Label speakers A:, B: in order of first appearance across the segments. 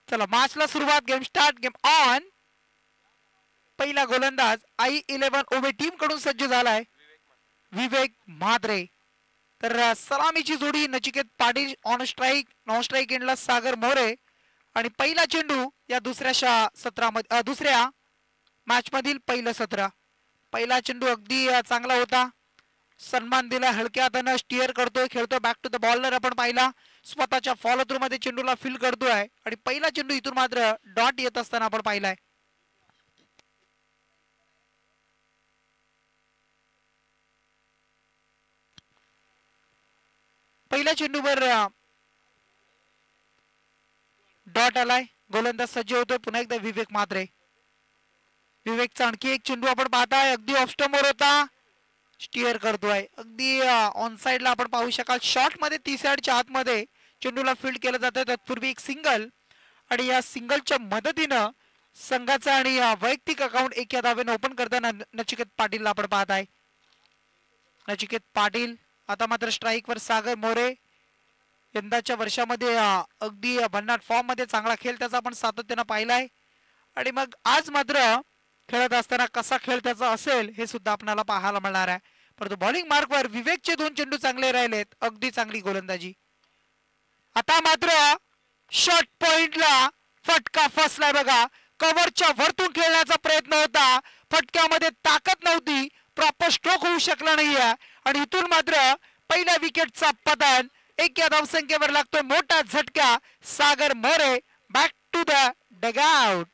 A: चला मॅचला सुरुवात. Game start. Game on. पहिला गोलंदाज I11 ओवे टीम कडून सज्ज झालाय विवेक म्हात्रे. तर सलामीची जोडी Nachiket Patil on strike. Non strike एंडला सागर मोरे. आणि पहिला चेंडू या दुसऱ्या मॅच मधील पहिलं सत्र. पहिला चेंडू अगदी चांगला होता. सन्मान दिला. हलक्या हाताने स्टिअर करतोय. खेळतोय बॅक टू द बॉलर. आपण पाहिला स्वतःच्या फॉलो थ्रू मध्ये चेंडूला फील करतोय. आणि पहिला चेंडू इथून मात्र डॉट येत असताना आपण पाहिलाय. पहिल्या चेंडूवर डॉट आलाय. गोलंदाज सज्ज होतोय पुन्हा एकदा विवेक म्हात्रे. विवेकचा आणखी एक चेंडू आपण पाहताय. अगदी ऑफ स्टंपवर होता. स्टिअर करतोय. अगदी ऑन साइडला आपण पाहू शकाल. शॉट मध्ये 30 यार्डच्या आतमध्ये चेंडूला फील्ड केलं जातं. तत्पूर्वी एक सिंगल. आणि या सिंगलच्या मदतीनं संघाचा आणि वैयक्तिक अकाउंट एक या धावेने ओपन करताना नचिकेत पाटीलला आपण पाहताय. नचिकेत पाटील आता मात्र स्ट्राईकवर सागर मोरे. यंदाच्या वर्षामध्ये अगदी भन्नाट फॉर्म मध्ये चांगला खेळ त्याचा आपण सातत्यानं पाहिलाय. आणि मग आज मात्र खेळत असताना कसा खेळ त्याचा असेल हे सुद्धा आपल्याला पाहायला मिळणार आहे. परंतु बॉलिंग मार्कवर विवेकचे 2 चेंडू चांगले राहिलेत. अगदी चांगली गोलंदाजी. आता मात्र शॉर्ट पॉइंटला फटका फसलाय बघा. कव्हरच्या वरतून खेळण्याचा प्रयत्न होता. फटक्यामध्ये ताकद नव्हती. प्रॉपर स्ट्रोक होऊ शकला नाहीये. आणि इथून मात्र पहिल्या विकेटचा पतन. 1 या धावसंख्येवर लागतोय मोठा झटका. Sagar More back to the dugout.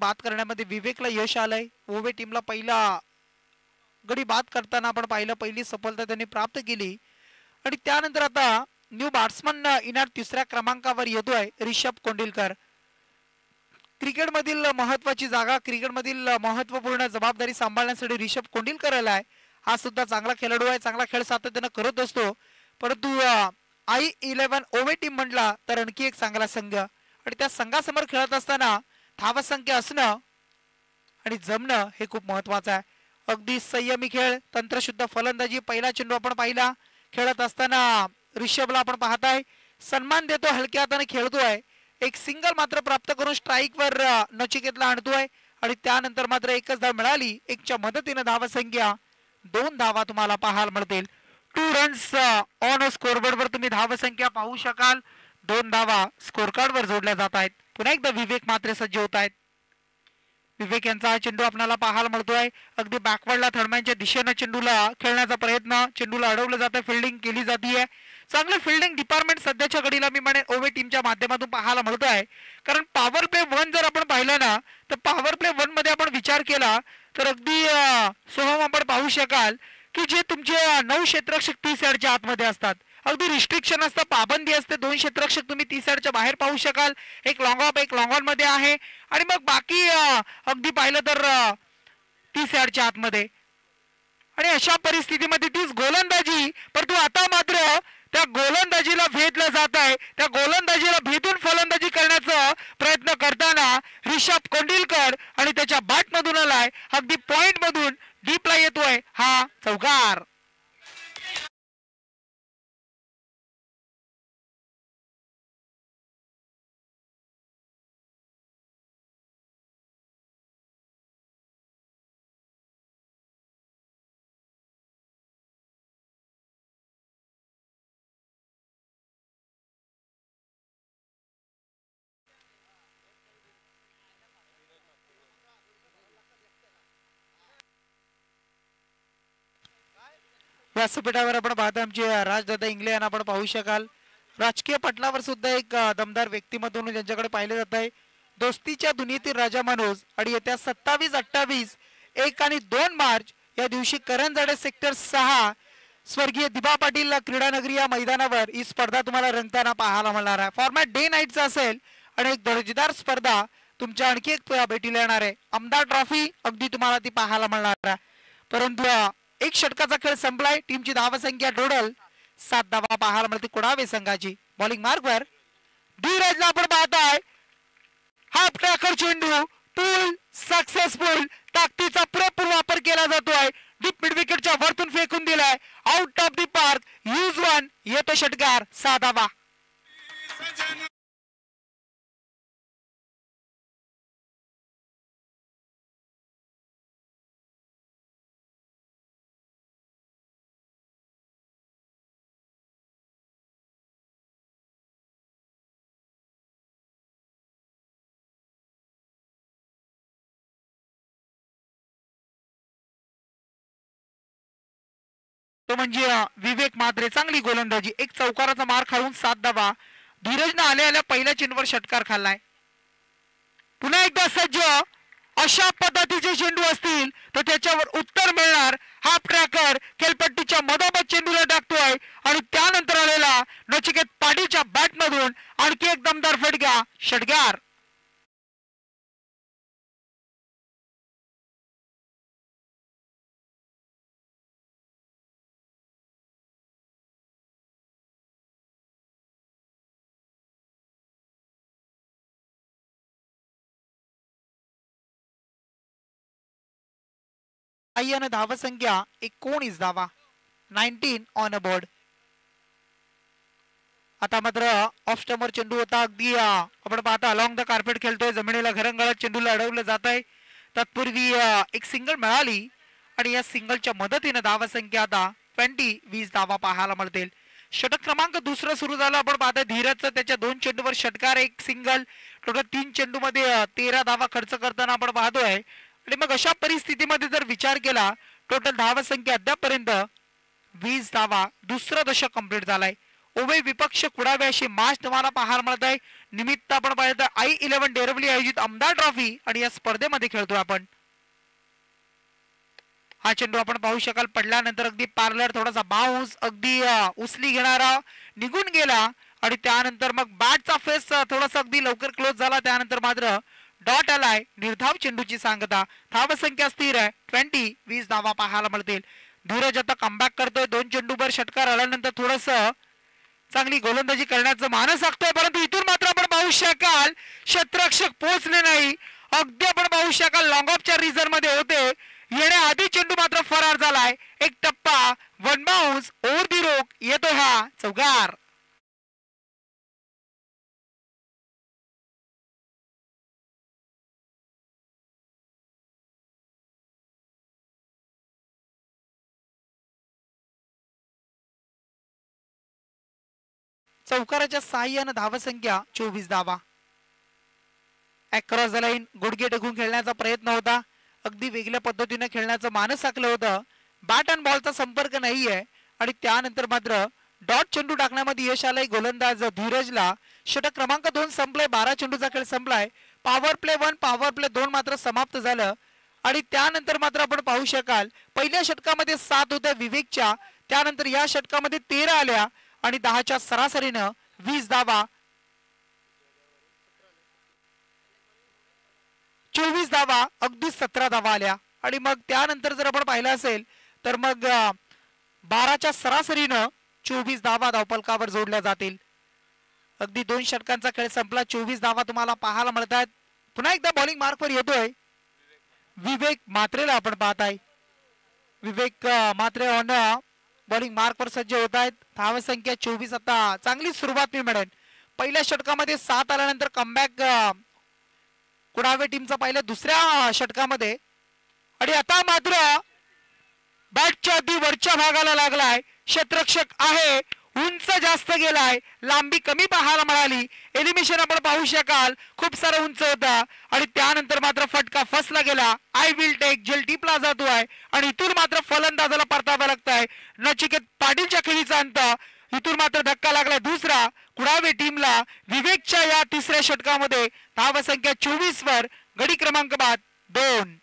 A: बात करण्यामध्ये विवेकला यश आलंय. ओवे टीमला पहिला गडी बाद करताना आपण पाहिलं. पहिली सफलता त्यांनी प्राप्त केली. आणि त्यानंतर आता न्यू बॅट्समन इनार 3ऱ्या क्रमांकावर येतोय ऋषभ कोंडिलकर. क्रिकेटमधील महत्वाची जागा, क्रिकेटमधील महत्वपूर्ण जबाबदारी सांभाळण्यासाठी ऋषभ कोंडिलकर आलाय. हा सुद्धा चांगला खेळाडू आहे. चांगला खेळ सातत्यानं करत असतो. परंतु I11 ओवे टीम म्हटला तर आणखी एक चांगला संघ. आणि त्या संघासमोर खेळत असताना धावसंख्या असणं आणि जमणं हे खूप महत्वाचं आहे. अगदी संयमी खेळ, तंत्रशुद्ध फलंदाजी. पहिला चेंडू आपण पाहिला. खेळत असताना ऋषभला आपण पाहताय सन्मान देतो. हलक्या हाताने खेळतोय. एक सिंगल मात्र प्राप्त करून स्ट्राईकवर नचिकेतला आणतोय. आणि त्यानंतर मात्र एकच धाव मिळाली. 1च्या मदतीने धावसंख्या 2 धावा तुम्हाला पाहायला मिळतील. 2 रन्स ऑन स्कोरबोर्डवर तुम्ही धावसंख्या पाहू शकाल. 2 धावा स्कोर कार्डवर जोडल्या जात आहेत. पुन्हा एकदा विवेक मात्र सज्ज होत आहेत. विवेक यांचा हा चेंडू आपल्याला पाहायला मिळतोय. अगदी बॅकवर्डला थर्डमॅनच्या दिशेने चेंडूला खेळण्याचा प्रयत्न. चेंडूला अडवलं जातं. फिल्डिंग केली जाते. चांगलं फिल्डिंग डिपार्टमेंट सध्याच्या घडीला मी म्हणेन ओवे टीमच्या माध्यमातून पाहायला मिळत आहे. कारण पॉवर प्ले 1 जर आपण पाहिलं ना तर पॉवर प्ले 1 मध्ये आपण विचार केला तर अगदी सोहम आपण पाहू शकाल की जे तुमचे 9 क्षेत्ररक्षक 30 यार्डच्या आतमध्ये असतात. अगदी रिस्ट्रिक्शन असतं, पाबंदी असते. 2 क्षेत्ररक्षक तुम्ही 30 यार्डच्या बाहेर पाहू शकाल. एक लॉंग ऑफ एक लॉंग ऑन मध्ये आहे. आणि मग बाकी अगदी पाहिलं तर 30 यार्डच्या आतमध्ये. आणि अशा परिस्थितीमध्ये तीच गोलंदाजी. परंतु आता मात्र त्या गोलंदाजीला भेदलं जात आहे. त्या गोलंदाजीला भेदून फलंदाजी करण्याचा प्रयत्न करताना ऋषभ कोंडिलकर आणि त्याच्या बॅट मधून आलाय. अगदी पॉइंट मधून डीपला येतोय हा चौकार. व्यासपीठावर आपण पाहतो आमचे राजदादा इंगले यांना आपण पाहू शकाल. राजकीय पटलावर सुद्धा एक दमदार व्यक्तिमत्व म्हणून ज्यांच्याकडे पाहिले जात आहे. दोस्तीच्या दुनियेतील राजा माणूस. आणि येत्या 27, 28, 1 आणि 2 मार्च या दिवशी करंजाडे सेक्टर 6 स्वर्गीय दिबा पाटील क्रीडानगरी या मैदानावर ही स्पर्धा तुम्हाला रंगताना पाहायला मिळणार आहे. फॉर्मॅट डे नाईटचा असेल आणि एक दर्जेदार स्पर्धा तुमच्या आणखी एक भेटीला येणार आहे आमदार ट्रॉफी अगदी तुम्हाला ती पाहायला मिळणार आहे. परंतु एक षटकाचा खेळ संपलाय. टीमची धावसंख्या टोटल 7 धावा पाहायला मिळते कुडावे संघाची. बॉलिंग मार्कवर धीरजला आपण पाहताय. हाफ ट्रॅकर चेंडू पूल सक्सेसफुल. ताकदीचा पुरेपूर वापर केला जातोय. डीप मिड विकेटच्या वरतून फेकून दिलाय out of the park. Use one. येतो षटकार 6 धावा. तो म्हणजे विवेक मात्रे. चांगली गोलंदाजी. एक चौकाराचा मार खाऊन 7 धावा. धीरजनं आल्या पहिल्या चेंडूवर षटकार खाल्लाय. पुन्हा एकदा सज्ज. अशा पद्धतीचे चेंडू असतील तर त्याच्यावर उत्तर मिळणार. हाफ ट्रॅकर खेळपट्टीच्या मधोमध चेंडूला टाकतोय आणि त्यानंतर आलेला नचिकेत पाटीलच्या बॅट मधून आणखी एक दमदार फटका. षटकार. धावसंख्या 19 धावा. 19 ऑन अ बोर्ड. आता मात्र ऑफ स्टंपवर चेंडू होता. अगदी आपण पाहता अलॉंग द कार्पेट खेळतोय. जमिनीला घरंगळत चेंडूला अडवलं जात आहे. तत्पूर्वी एक सिंगल मिळाली आणि या सिंगलच्या मदतीने धावसंख्या आता 20 धावा पाहायला मिळतील. षटक क्रमांक दुसरं सुरू झालं. आपण पाहतोय धीरजचं त्याच्या 2 चेंडूवर षटकार, एक सिंगल. टोटल 3 चेंडू मध्ये 13 धावा खर्च करताना आपण पाहतोय. आणि मग अशा परिस्थितीमध्ये जर विचार केला टोटल धावसंख्या अद्यापर्यंत 20 धावा. दुसरं दशक कंप्लीट झालाय. उभय विपक्ष कुडावे अशी मॅच तुम्हाला पाहायला मिळत आहे. निमित्त आपण पाहिलं I11 डेरवली आयोजित आमदार ट्रॉफी आणि या स्पर्धेमध्ये खेळतोय आपण. हा चेंडू आपण पाहू शकाल पडल्यानंतर अगदी पार्लर थोडासा बाउन्स अगदी उचली घेणारा निघून गेला आणि त्यानंतर मग बॅटचा फेस थोडासा अगदी लवकर क्लोज झाला. त्यानंतर मात्र डॉट आलाय. निर्धाव चेंडूची सांगता. धावसंख्या स्थिर आहे 20 धावा पाहायला मिळतील. धीरज आता कमबॅक करतोय. 2 चेंडूवर षटकार आल्यानंतर थोडस चांगली गोलंदाजी करण्याचं मानस लागतोय. परंतु इथून मात्र आपण पाहू शकाल क्षेत्ररक्षक पोहोचले नाही. अगदी आपण पाहू शकाल लॉंग ऑफच्या रिझन मध्ये होते. येण्याआधी चेंडू मात्र फरार झालाय. एक टप्पा. 1 बाउन्स ओव्हर दी रोक. येतो हा चौकार. चौकाराच्या साह्यानं धावसंख्या 24 धावा. अक्रॉस द लाईन गुडघे टेकून खेळण्याचा प्रयत्न होता. अगदी वेगळ्या पद्धतीने खेळण्याचं मानस आखलं होतं. बॅट अँड बॉलचा संपर्क नाहीये आणि त्यानंतर मात्र डॉट चेंडू टाकण्यामध्ये यश आलंय गोलंदाज धीरजला. षटक क्रमांक 2 संपलाय. 12 चेंडूचा खेळ संपलाय. पॉवर प्ले 1 पॉवर प्ले 2 मात्र समाप्त झालं आणि त्यानंतर मात्र आपण पाहू शकाल पहिल्या षटकामध्ये 7 होत्या विवेकच्या. त्यानंतर या षटकामध्ये 13 आल्या आणि 10च्या सरासरीनं 20 धावा. 24 धावा अगदी 17 धावा आल्या आणि मग त्यानंतर जर आपण पाहिलं असेल तर मग 12च्या सरासरीनं 24 धावा धावफलकावर जोडल्या जातील. अगदी 2 षटकांचा खेळ संपला. 24 धावा तुम्हाला पाहायला मिळतात. पुन्हा एकदा बॉलिंग मार्कवर येतोय विवेक मात्रेला आपण पाहताय. विवेक मात्रे ऑन बॉलिंग मार्कवर सज्ज होत आहेत. धावसंख्या 24. आता चांगली सुरुवात मी म्हणेन. पहिल्या षटकामध्ये 7 आल्यानंतर कमबॅक कुडावे टीमचा पहिल्या दुसऱ्या षटकामध्ये आणि आता मात्र बॅटच्या अगदी वरच्या भागाला लागलाय. क्षेत्ररक्षक आहे. उंच जास्त गेलाय. लांबी कमी पाहायला मिळाली. एलिमिनेशन आपण पाहू शकाल खूप सारा उंच होता आणि त्यानंतर मात्र फटका फसला गेला. आय विल टेक जेल टीपला जातोय आणि इथून मात्र फलंदाजाला परतावा लागताय. नचिकेत पाटीलच्या खेळीचा अंत. इथून मात्र धक्का लागलाय दुसरा कुडावे टीमला. विवेकच्या या तिसऱ्या षटकामध्ये धावसंख्या 24 वर गडी क्रमांक 2.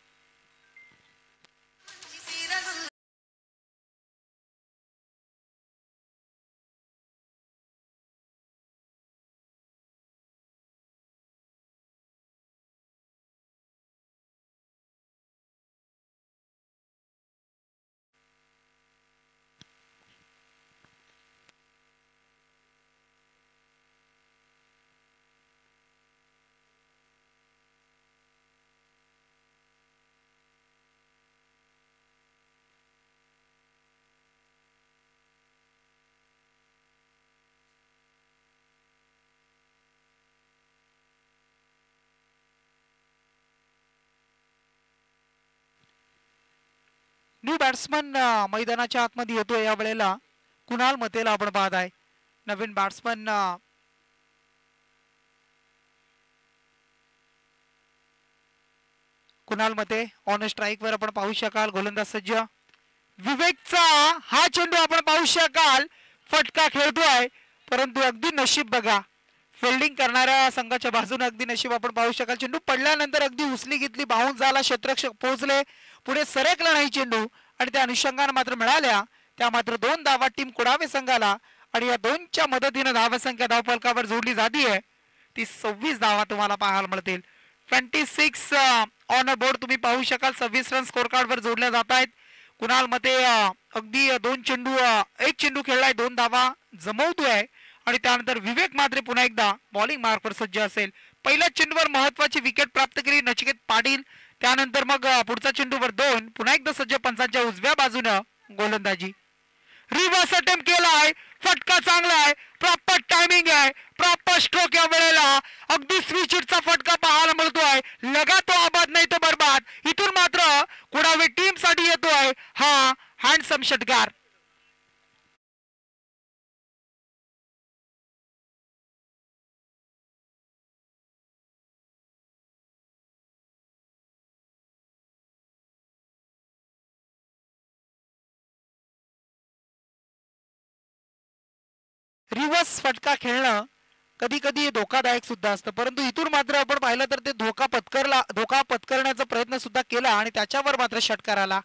A: न्यू बॅट्समन मैदानाच्या आतमध्ये येतोय या वेळेला कुणाल मतेला आपण पाहत आहे. नवीन बॅट्समन कुणाल मते ऑन स्ट्राइक वर आपण पाहू शकाल. गोलंदाज सज्ज विवेकचा हा चेंडू आपण पाहू शकाल. फटका खेळतोय परंतु अगदी नशीब बघा फिल्डिंग करणाऱ्या संघाच्या बाजूने अगदी नशीब आपण पाहू शकाल. चेंडू पडल्यानंतर अगदी उचली घेतली, बाउन्स झाला, क्षेत्ररक्षक पोहोचले, पुढे सरकला नाही चेंडू आणि त्या अनुषंगाने मात्र मिळाल्या. त्या मात्र 2 धावा टीम कुडावे संघाला आणि या 2च्या मदतीने धावसंख्या धावफलकावर जोडली जाते. ती 26 धावा तुम्हाला पाहायला मिळतील. 26 ऑन बोर्ड तुम्ही पाहू शकाल. 26 रन स्कोर कार्ड वर जोडल्या जात आहेत. कुणाल मते अगदी 2 चेंडू 1 चेंडू खेळलाय, 2 धावा जमवतोय आणि त्यानंतर विवेक मात्रे पुन्हा एकदा बॉलिंग मार्कवर सज्ज असेल. पहिल्या चेंडूवर महत्वाची विकेट प्राप्त केली नचिकेत पाटील. त्यानंतर मग पुढचा चेंडूवर 2 पुन्हा एकदा सज्ज पंचांच्या उजव्या बाजूने गोलंदाजी. रिव्हर्स अटेम्प्ट केलाय, फटका चांगला आहे, प्रॉपर टायमिंग आहे, प्रॉपर स्ट्रोक. या वेळेला अगदी स्विचचा फटका पाहायला मिळतोय. लगा तो आबाद नाही तो बरबाद. इथून मात्र कुडावे टीम साठी येतोय हा हँडसम षटकार. रिव्हर्स फटका खेळणं कधी कधी धोकादायक सुद्धा असतं, परंतु इथून मात्र आपण पाहिलं तर ते धोका पत्करण्याचा प्रयत्न सुद्धा केला आणि त्याच्यावर मात्र षटकार आला.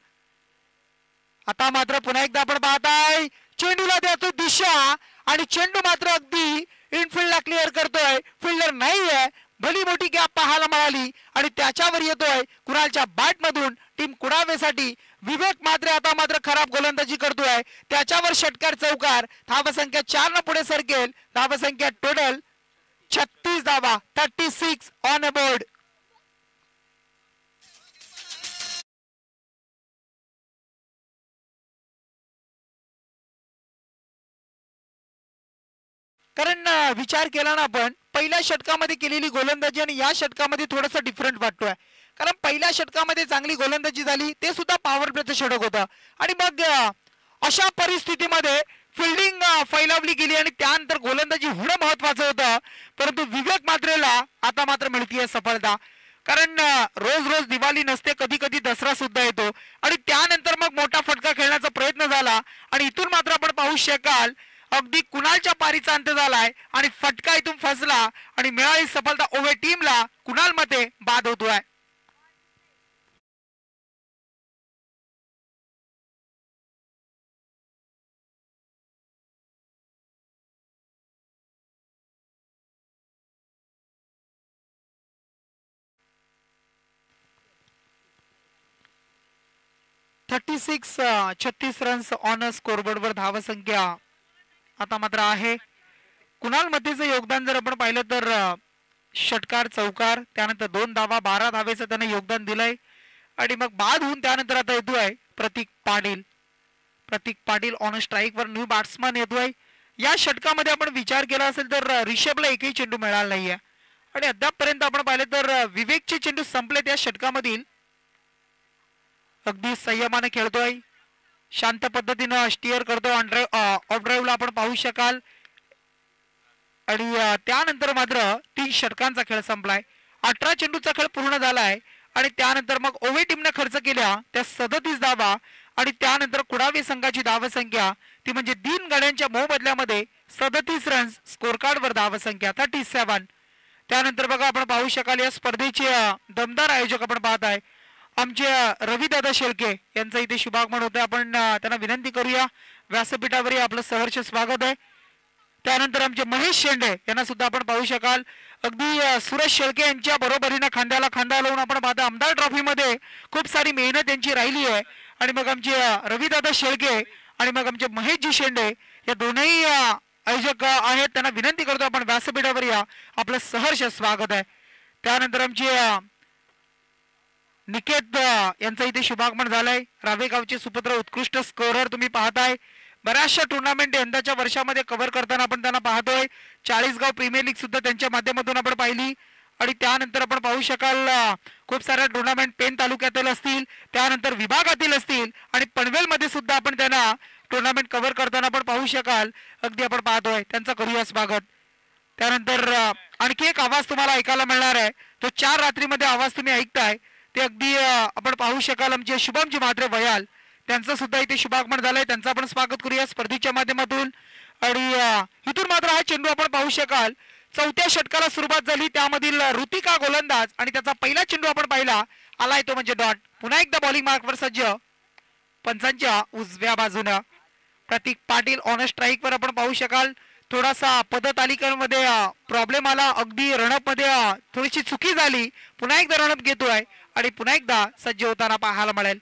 A: आता मात्र पुन्हा एकदा आपण पाहताय चेंडूला देतो दिशा आणि चेंडू मात्र अगदी इनफिल्डला क्लिअर करतोय. फिल्डर नाहीये, भली मोठी गॅप पाहायला मिळाली आणि त्याच्यावर येतोय कुणालच्या बॅट मधून टीम कुडावेसाठी विवेक मात्रे. आता मात्र खराब गोलंदाजी करतोय, त्याच्यावर षटकार चौकार. धावसंख्या 4 न पुढे सरकेल. धावसंख्या टोटल 36 धावा, 36 ऑन बोर्ड. कारण विचार केला ना आपण पहिल्या षटकामध्ये केलेली गोलंदाजी आणि या षटकामध्ये थोडासा डिफरंट वाटतोय. कारण पहिल्या षटकामध्ये चांगली गोलंदाजी झाली, ते सुद्धा पॉवर प्लेचं षटक होतं आणि मग अशा परिस्थितीमध्ये फिल्डिंग फैलावली गेली आणि त्यानंतर गोलंदाजी होणं महत्वाचं होतं. परंतु विवेक मात्रेला आता मात्र मिळतीये सफलता. कारण रोज रोज दिवाळी नसते, कधी कधी दसरा सुद्धा येतो आणि त्यानंतर मग मोठा फटका खेळण्याचा प्रयत्न झाला आणि इथून मात्र आपण पाहू शकाल अगदी कुणालच्या पारीचा अंत झालाय आणि फटका इथून फसला आणि मिळाली सफलता. ओव्हर टीमला कुणाल मते बाद होतोय. सिक्स 36 रन्स ऑन स्कोरबोर्ड वर धावसंख्या आता मात्र आहे. कुणाल मतेचं योगदान जर आपण पाहिलं तर षटकार चौकार, त्यानंतर 2 धावा, 12 धावेचं त्याने योगदान दिलंय आणि मग बाद होऊन त्यानंतर आता येतोय प्रतीक पाटील. प्रतीक पाटील ऑन स्ट्राइक वर न्यू बॅट्समन येतोय. या षटकामध्ये आपण विचार केला असेल तर रिषभला एकही चेंडू मिळाला नाहीये आणि अद्यापपर्यंत आपण पाहिलं तर विवेकचे चेंडू संपले त्या षटकामधील. अगदी संयमाने खेळतोय, शांत पद्धतीनं स्टिअर करतो. ऑफ ड्राईव्हला आपण पाहू शकाल आणि त्यानंतर मात्र 3 षटकांचा खेळ संपलाय. 18 चेंडूचा खेळ पूर्ण झालाय आणि त्यानंतर मग ओव्हर टीमने खर्च केल्या त्या 37 धावा आणि त्यानंतर कुडावे संघाची धावसंख्या ती म्हणजे 3 गाड्यांच्या मोबदल्यामध्ये 37 रन्स. स्कोर कार्ड वर धावसंख्या 37. त्यानंतर बघा आपण पाहू शकाल या स्पर्धेचे दमदार आयोजक आपण पाहत आहे आमचे रविदादा शेळके यांचं इथे शुभागमन होतं. आपण त्यांना विनंती करूया व्यासपीठावर आपलं सहर्ष स्वागत आहे. त्यानंतर आमचे महेश शेंडे यांना सुद्धा आपण पाहू शकाल. अगदी सुरेश शेळके यांच्या बरोबरीने खांद्याला खांदा लावून आपण पाहता आमदार ट्रॉफी मध्ये खूप सारी मेहनत यांची राहिली आहे आणि मग आमचे रविदादा शेळके आणि मग आमचे महेशजी शेंडे या दोनही आयोजक आहेत, त्यांना विनंती करतो आपण व्यासपीठावर या, आपलं सहर्ष स्वागत आहे. त्यानंतर आमचे निकेत यांचं इथे शुभागमन झालंय. रावेगावचे सुपुत्र उत्कृष्ट स्कोरर तुम्ही पाहताय. बऱ्याचशा टुर्नामेंट यंदाच्या वर्षामध्ये कव्हर करताना आपण त्यांना पाहतोय. 40गाव प्रीमियर लीग सुद्धा त्यांच्या माध्यमातून आपण पाहिली आणि त्यानंतर आपण पाहू शकाल खूप साऱ्या टुर्नामेंट पेन तालुक्यातील असतील, त्यानंतर विभागातील असतील आणि पनवेलमध्ये सुद्धा आपण त्यांना टुर्नामेंट कव्हर करताना आपण पाहू शकाल. अगदी आपण पाहतोय त्यांचं करूया स्वागत. त्यानंतर आणखी एक आवाज तुम्हाला ऐकायला मिळणार आहे, तो 4 रात्रीमध्ये आवाज तुम्ही ऐकताय ते अगदी आपण पाहू शकाल आमचे शुभमजी म्हात्रे वयाल, त्यांचं सुद्धा इथे शुभागमन झालंय, त्यांचं आपण स्वागत करूया स्पर्धेच्या माध्यमातून. आणि इथून मात्र हा चेंडू आपण पाहू शकाल 4थ्या षटकाला सुरुवात झाली, त्यामधील ऋतिका गोलंदाज आणि त्याचा पहिला चेंडू आपण पाहिला आलाय तो म्हणजे डॉट. पुन्हा एकदा बॉलिंग मार्कवर सज्ज पंचांच्या उजव्या बाजूनं प्रतीक पाटील ऑन स्ट्राईक वर आपण पाहू शकाल. थोडासा पदतालिकांमध्ये प्रॉब्लेम आला, अगदी रनअप मध्ये थोडीशी चुकी झाली, पुन्हा एकदा रनअप घेतोय आणि पुन्हा एकदा सज्ज होताना पाहायला मिळेल.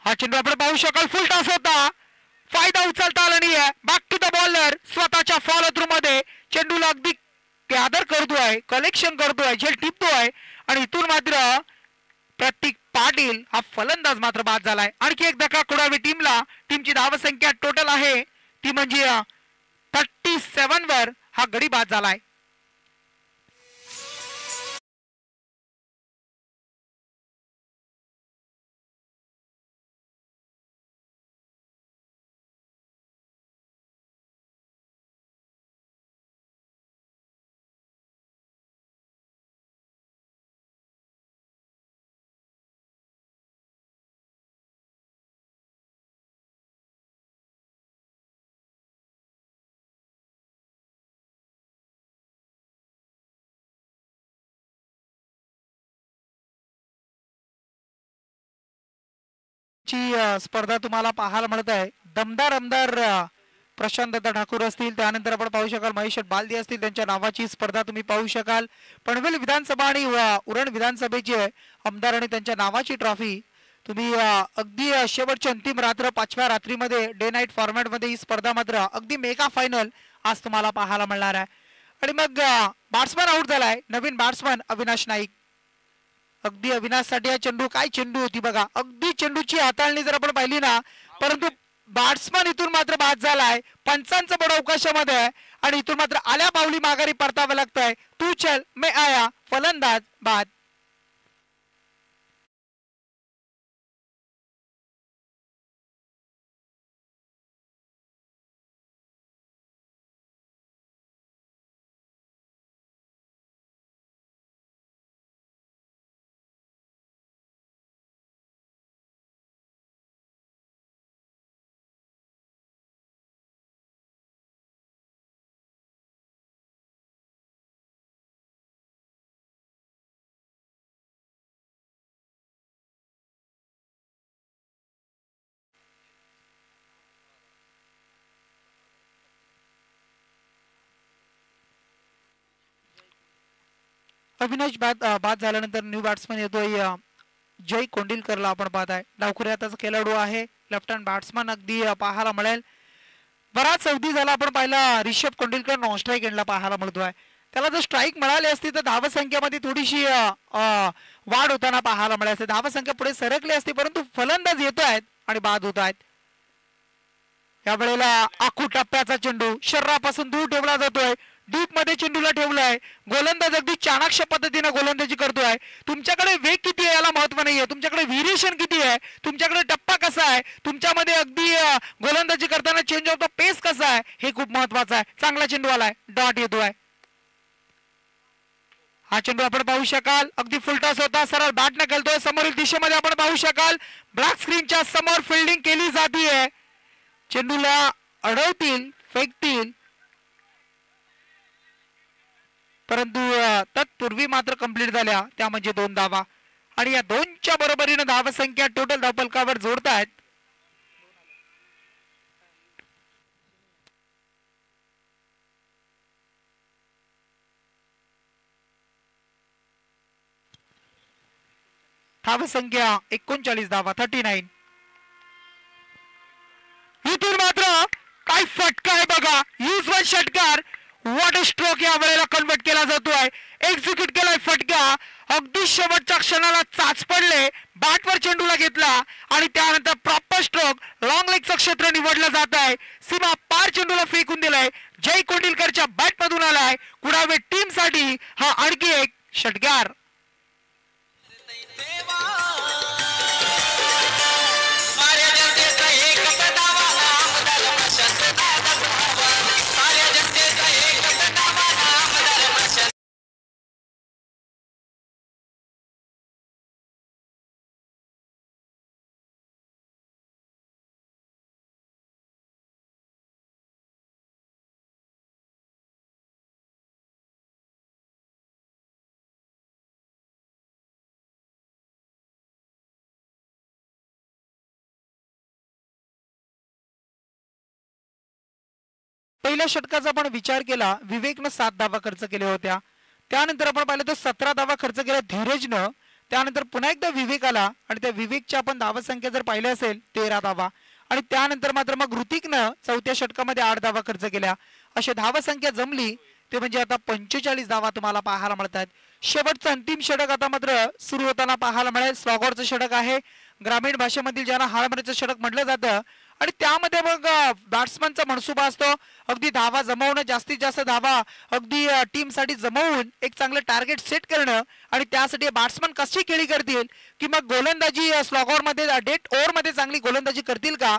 A: हा चेंडू आपण पाहू शकाल फुल टॉस होता, फायदा उचलता आला नाहीये. बॅक टू द बॉलर स्वतःच्या फॉलो थ्रू मध्ये चेंडूला अगदी गॅदर करतोय, कलेक्शन करतोय, झेल टिपतोय आणि इथून मात्र प्रतीक पाटील हा फलंदाज मात्र बाद झालाय. आणखी एक धक्का कुडावी टीमला. टीमची धावसंख्या टोटल आहे ती म्हणजे 37 वर हा गडी बाद झालाय. स्पर्धा तुम्हाला पाहायला मिळत आहे. दमदार आमदार प्रशांत दत्ता ठाकूर असतील, त्यानंतर आपण पाहू शकाल महेश बालदी असतील, त्यांच्या नावाची स्पर्धा तुम्ही पाहू शकाल. पनवेल विधानसभा आणि उरण विधानसभेची आमदार आणि त्यांच्या नावाची ट्रॉफी तुम्ही अगदी शेवटची अंतिम रात्र 5व्या रात्रीमध्ये डे नाईट फॉर्मॅट मध्ये ही स्पर्धा मात्र अगदी मेगा फायनल आज तुम्हाला पाहायला मिळणार आहे. आणि मग बॅट्समन आउट झालाय, नवीन बॅट्समन अविनाश नाईक. अगदी अविनाश साठी हा चेंडू, काय चेंडू होती बघा, अगदी चेंडूची हाताळणी जर आपण पाहिली ना, परंतु बॅट्समन इथून मात्र बाद झालाय. पंचांचं बड अवकाशामध्ये आहे आणि इथून मात्र आल्या पावली माघारी परतावं लागतंय. तू चल मैं आया, फलंदाज बाद. अविनाश बाद झाल्यानंतर न्यू बॅट्समन येतोय जय कोंडिलकरला आपण पाहताय. डावखुऱ्याचा खेळाडू आहे, लेफ्ट हँड बॅट्समन अगदी पाहायला मिळेल. बराच अवधी झाला आपण पाहिला रिषभ कोंडिलकर नॉन स्ट्राईक एंडला पाहायला मिळतोय. त्याला जर स्ट्राईक मिळाली असती तर धावसंख्येमध्ये थोडीशी वाढ होताना पाहायला मिळाली असते, धावसंख्या पुढे सरकली असती, परंतु फलंदाज येतो आहेत आणि बाद होत आहेत. यावेळेला आखू टप्प्याचा चेंडू शरीरापासून दूर ठेवला जातोय, डीप मध्ये चेंडूला ठेवलाय. गोलंदाज अगदी चाणाक्ष पद्धतीने गोलंदाजी करतोय. तुमच्याकडे वेग किती आहे याला महत्व नाहीये, तुमच्याकडे व्हेरिएशन किती आहे, तुमच्याकडे टप्पा कसा आहे, तुमच्यामध्ये अगदी गोलंदाजी करताना चेंज ऑफ द पेस कसा आहे हे खूप महत्वाचं आहे. चांगला चेंडू आलाय, डॉट येतोय. हा चेंडू आपण पाहू शकाल अगदी फुलटॉस होता, सरळ बॅट न खेळतोय. समोरील दिशेमध्ये आपण पाहू शकाल ब्लॅक स्क्रीनच्या समोर फिल्डिंग केली जातीये. चेंडूला अडवतील, फेकतील, परंतु तत्पूर्वी मात्र कंप्लीट झाल्या त्या म्हणजे 2 धावा आणि या 2च्या बरोबरीने धावसंख्या टोटल धावफलकावर जोडतायत. धावसंख्या 39 धावा, 39. इथून मात्र काय फटका आहे बघा, युजवन षटकार व्हॉट अ स्ट्रोक या वेळेला कन्वर्ट केला जातोय. एक्झिक्यूट केलाय फटका. अगदी शेवटच्या क्षणाला चाच पडले, बॅटवर चेंडूला घेतला आणि त्यानंतर प्रॉपर स्ट्रोक लॉंग लेगचं क्षेत्र निवडलं जात आहे. सीमा पार चेंडूला फेकून दिलाय. जय कोंडिलकरच्या बॅट मधून आलाय. कुडावे टीम साठी हा आणखी एक षटकार. पहिल्या षटकाचा आपण विचार केला, विवेकनं 7 धावा खर्च केल्या होत्या. त्यानंतर आपण पाहिलं तर 17 धावा खर्च केल्या धीरजनं. त्यानंतर पुन्हा एकदा विवेक आला आणि त्या विवेकच्या आपण धावा संख्या जर पाहिली असेल 13 धावा आणि त्यानंतर मात्र मग ऋतिकनं चौथ्या षटकामध्ये 8 धावा खर्च केल्या. अशी धावा संख्या जमली ते म्हणजे आता 45 धावा तुम्हाला पाहायला मिळतात. शेवटचं अंतिम षटक आता मात्र सुरू होताना पाहायला मिळेल. स्लॉगरचं षटक आहे, ग्रामीण भाषेमधील ज्यांना हाळमण्याचं षटक म्हटलं जातं आणि त्यामध्ये मग बॅट्समनचा मनसुबा असतो अगदी धावा जमवणं, जास्तीत जास्त धावा अगदी टीमसाठी जमवून एक चांगलं टार्गेट सेट करणं आणि त्यासाठी बॅट्समन कशी खेळी करतील की मग गोलंदाजी स्लॉगरमध्ये डेट ओव्हरमध्ये चांगली गोलंदाजी करतील का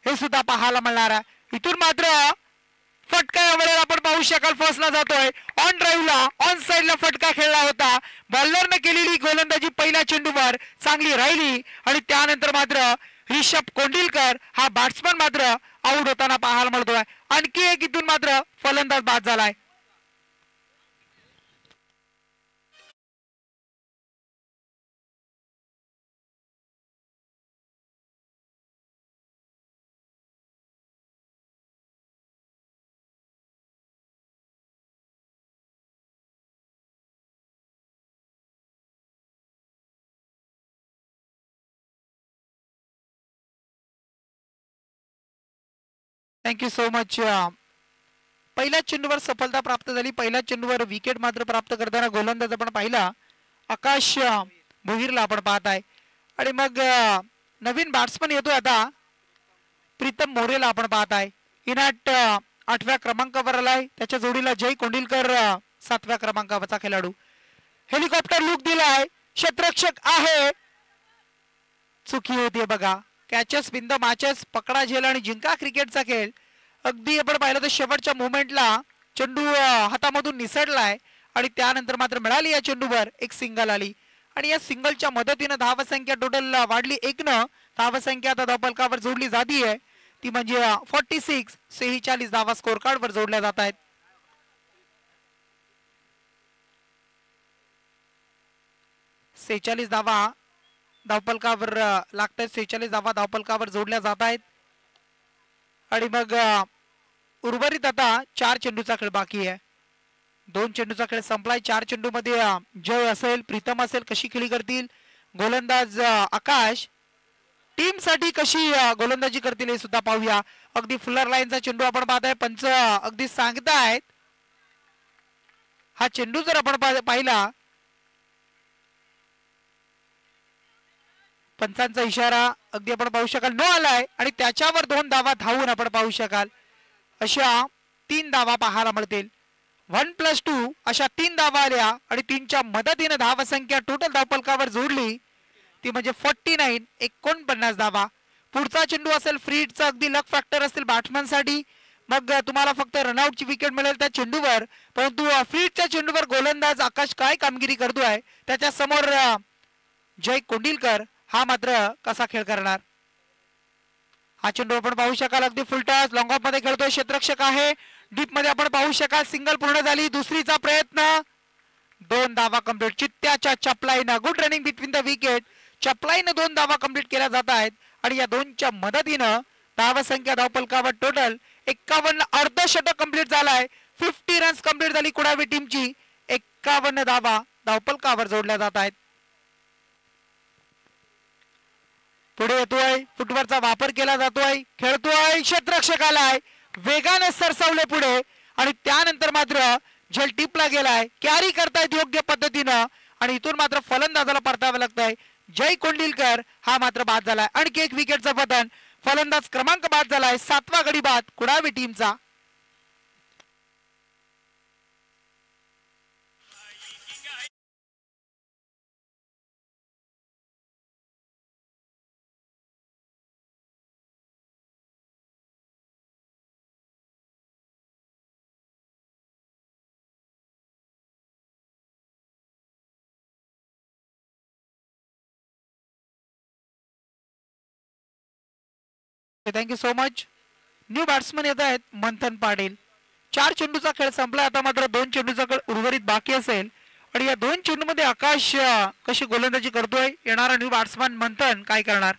A: हे सुद्धा पाहायला मिळणार आहे. इथून मात्र फटका या वेळेला आपण पाहू शकाल फर्स्टला जातोय. ऑन ड्राईव्हला ऑन साईडला फटका खेळला होता. बॉलरने केलेली गोलंदाजी पहिल्या चेंडूवर चांगली राहिली आणि त्यानंतर मात्र ऋषभ कोंडिलकर हा बॅट्समन मात्र आउट होताना पाहायला मिळतोय. आणखी एक इथून मात्र फलंदाज बाद झालाय. Thank you so much. पहिल्या चेंडूवर सफलता प्राप्त झाली. पहिल्या चेंडूवर विकेट मात्र प्राप्त करताना गोलंदाज आपण पाहिला आकाश भोईरला आपण पाहत आहे आणि मग नवीन बॅट्समन येतोय आता प्रीतम मोरेला आपण पाहत आहे. इनाट 8व्या क्रमांकावर आलाय. त्याच्या जोडीला जय कोंडिलकर 7व्या क्रमांकावरचा खेळाडू. हेलिकॉप्टर लुक दिलाय. क्षेत्ररक्षक आहे. चुकी होती बघा. कॅचेस बिंद मॅचेस, पकडा झेल आणि जिंका क्रिकेटचा खेळ. अगदी आपण पाहिलं तर शेवटच्या मोमेंटला चेंडू हातामधून निसटलाय आणि त्यानंतर मात्र मिळाली या चेंडूवर एक सिंगल आली आणि या सिंगलच्या मदतीनं धावसंख्या टोटल वाढली 1नं. धावसंख्या आता धावफलकावर जोडली जातीये ती म्हणजे 46. 46 धावा स्कोर कार्ड वर जोडल्या जात आहेत. 46 धावा धावफलकावर लागतात. 46 धावा धावफलकावर जोडल्या जात आहेत आणि मग उर्वरित आता 4 चेंडूचा खेळ बाकी आहे. 2 चेंडूचा खेळ संपलाय. 4 चेंडू मध्ये जय असेल, प्रीतम असेल, कशी खेळी करतील गोलंदाज आकाश, टीम साठी कशी गोलंदाजी करतील हे सुद्धा पाहूया. अगदी फुलर लाईनचा चेंडू आपण पाहताय. पंच अगदी सांगतायत हा चेंडू जर आपण पाहिला पंचांचा इशारा अगदी आपण पाहू शकाल नो आलाय आणि त्याच्यावर 2 धावा धावून आपण पाहू शकाल. अशा 3 धावा पाहायला मिळतील. 1+2 अशा 3 धावा आल्या आणि 3च्या मदतीने धावसंख्या टोटल धावफलकावर जोडली ती म्हणजे 49. 49 धावा. पुढचा चेंडू असेल फ्रीडचा अगदी लक फॅक्टर असतील बॅट्समन साठी. मग तुम्हाला फक्त रनआउटची विकेट मिळेल त्या चेंडूवर. परंतु फ्रीडच्या चेंडूवर गोलंदाज आकाश काय कामगिरी करतोय त्याच्या समोर जय कोंडिलकर हा मात्र कसा खेळ करणार. हा चेंडू आपण पाहू शकाल अगदी फुलटॉस लॉंग ऑफ मध्ये खेळतोय. क्षेत्ररक्षक आहे. डीप मध्ये आपण पाहू शकाल सिंगल पूर्ण झाली. दुसरीचा प्रयत्न 2 धावा कंप्लीट. चित्त्याच्या चपलाईनं good running between the wicket. चपलाईनं 2 धावा कंप्लीट केल्या जात आहेत आणि या 2च्या मदतीनं धावसंख्या धावफलकावर टोटल 51. अर्धशतक कंप्लीट झालाय. 50 रन्स कंप्लीट झाली कुडावी टीमची. 51 धावा धावफलकावर जोडल्या जात आहेत. पुढे येतोय, फुटवर्कचा वापर केला जातोय, खेळतोय, क्षेत्ररक्षक आलाय. वेगाने सरसावले पुढे आणि त्यानंतर मात्र झेल टिपला गेलाय, कॅरी करतायत योग्य पद्धतीनं आणि इथून मात्र फलंदाजाला परतावं लागतंय. जय कोंडिलकर हा मात्र बाद झालाय. आणखी एक विकेटचं पतन, फलंदाज क्रमांक बाद झालाय. 7वा गडी बाद कुडावी टीमचा. Thank you so much. New batsman येत आहेत मंथन पाटील. 4 चेंडूचा खेळ संपला, आता मात्र 2 चेंडूचा खेळ उर्वरित बाकी असेल आणि या 2 चेंडूमध्ये आकाश कशी गोलंदाजी करतोय. येणारा न्यू बॅट्समन मंथन काय करणार.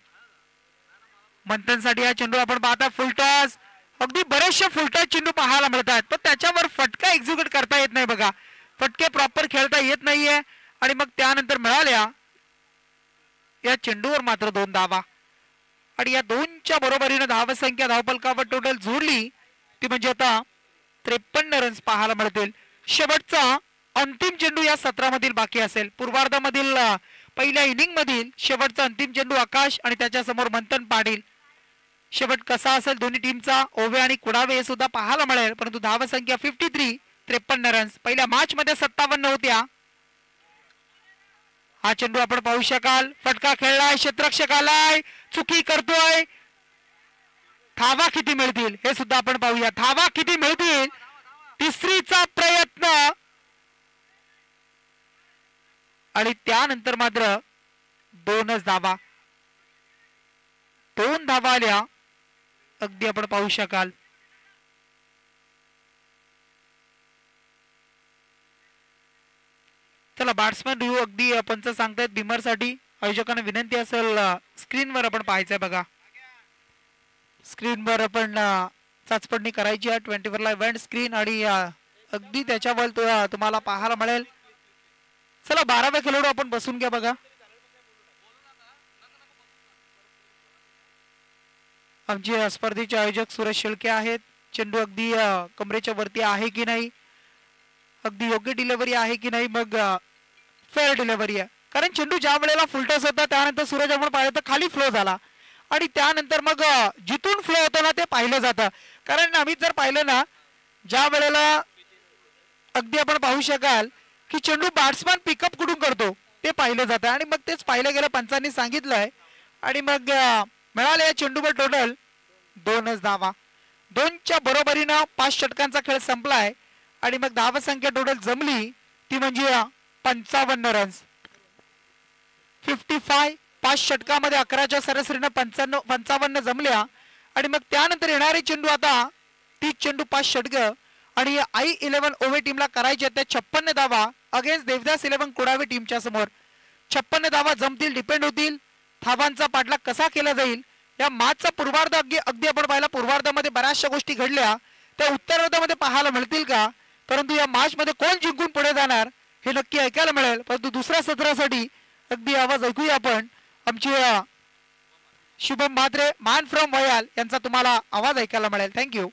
A: मंथनसाठी हा चेंडू आपण पाहता फुलटॉस. अगदी बरेचसे फुलटॉस चेंडू पाहायला मिळतात, पण त्याच्यावर फटका एक्झिक्यूट करता येत नाही बघा. फटके प्रॉपर खेळता येत नाहीये आणि मग त्यानंतर मिळाल्या या चेंडूवर मात्र 2 धावा आणि या 2च्या बरोबरीने धावसंख्या धावफलकावर टोटल जोडली ती म्हणजे आता 53 रन्स पाहायला मिळतील. शेवटचा अंतिम चेंडू या सत्रामधील बाकी असेल. पूर्वार्धामधील पहिल्या इनिंग मधील शेवटचा अंतिम चेंडू आकाश आणि त्याच्या समोर मंथन पाटील. शेवट कसा असेल दोन्ही टीमचा, ओवे आणि कुडावे हे सुद्धा पाहायला मिळेल. परंतु धावसंख्या 53 रन्स. पहिल्या मॅच मध्ये 57 होत्या. हा चेंडू आपण पाहू शकाल. फटका खेळलाय, क्षेत्ररक्षक आलाय, चुकी करतोय. धावा किती मिळतील हे सुद्धा आपण पाहूया. धावा किती मिळतील. तिसरीचा प्रयत्न आणि त्यानंतर मात्र 2च धावा. 2 धावा आल्या अगदी आपण पाहू शकाल. चला बॅट्समन रिव्ह्यू अगदी पंच सांगतायत बिमर साठी. आयोजकांना विनंती असेल स्क्रीनवर आपण पाहायचंय बघा. स्क्रीनवर आपण चाचपडणी करायची आहे 24 ला इव्हेंट स्क्रीन आणि अगदी त्याच्यावर तुम्हाला पाहायला मिळेल. चला 12वे खेळाडू आपण बसून घ्या बघा. आमचे स्पर्धेचे आयोजक सुरेश शेळके आहेत. चेंडू अगदी कमरेच्या वरती आहे की नाही, अगदी योग्य डिलिव्हरी आहे की नाही, मग फेअर डिलिव्हरी आहे. कारण चेंडू ज्या वेळेला फुलटॉस होता त्यानंतर सूरज आपण पाहिलं तर खाली फ्लो झाला आणि त्यानंतर मग जिथून फ्लो होतो ना ते पाहिलं जातं. कारण आम्ही जर पाहिलं ना ज्या वेळेला अगदी आपण पाहू शकाल की चेंडू बॅट्समॅन पिकअप कुठून करतो ते पाहिलं जातं आणि मग तेच पाहिलं गेलं पंचांनी सांगितलंय आणि मग मिळाले या चेंडूवर टोटल 2च धावा. 2च्या बरोबरीनं 5 षटकांचा खेळ संपलाय आणि मग धावसंख्या टोटल जमली ती म्हणजे 55 रन्स. 55 5 षटकामध्ये 11च्या सरासरीनं 55 जमल्या आणि मग त्यानंतर येणारे चेंडू आता 30 चेंडू 5 षटक आणि I11 ओव्हे टीमला करायचे त्या 56 धावा अगेन्स्ट देवदास 11 कुडावी टीमच्या समोर. 56 धावा जमतील, डिपेंड होतील धावांचा पाठलाग कसा केला जाईल. या मॅचचा पूर्वार्ध अगदी आपण पाहिला, पूर्वार्धामध्ये बऱ्याचशा गोष्टी घडल्या त्या उत्तरार्धामध्ये पाहायला मिळतील का. परंतु या मॅच मध्ये कोण जिंकून पुढे जाणार हे नक्की ऐकायला मिळेल. परंतु दुसऱ्या सत्रासाठी अगदी आवाज ऐकूया आपण. आमचे शुभम म्हात्रे मॅन फ्रॉम वयाल यांचा तुम्हाला आवाज ऐकायला मिळेल. थँक्यू.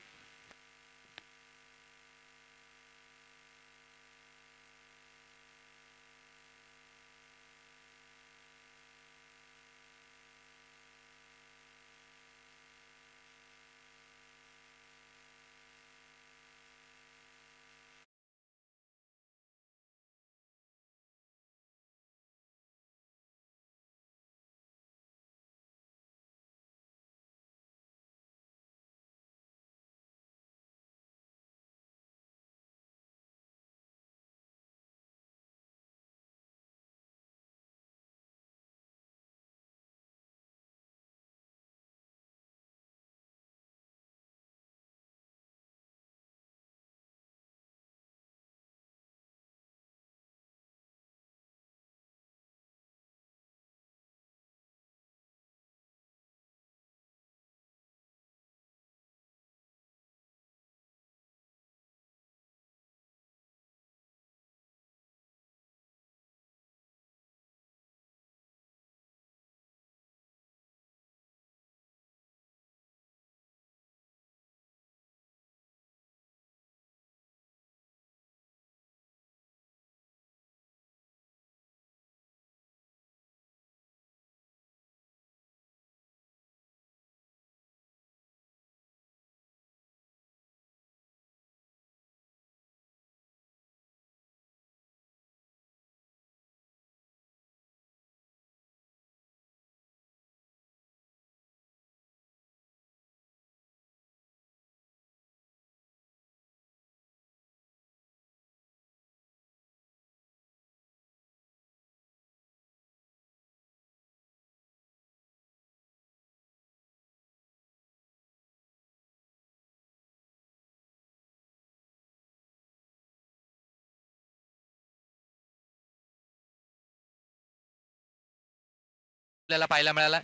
B: आपल्याला पाहायला मिळाला.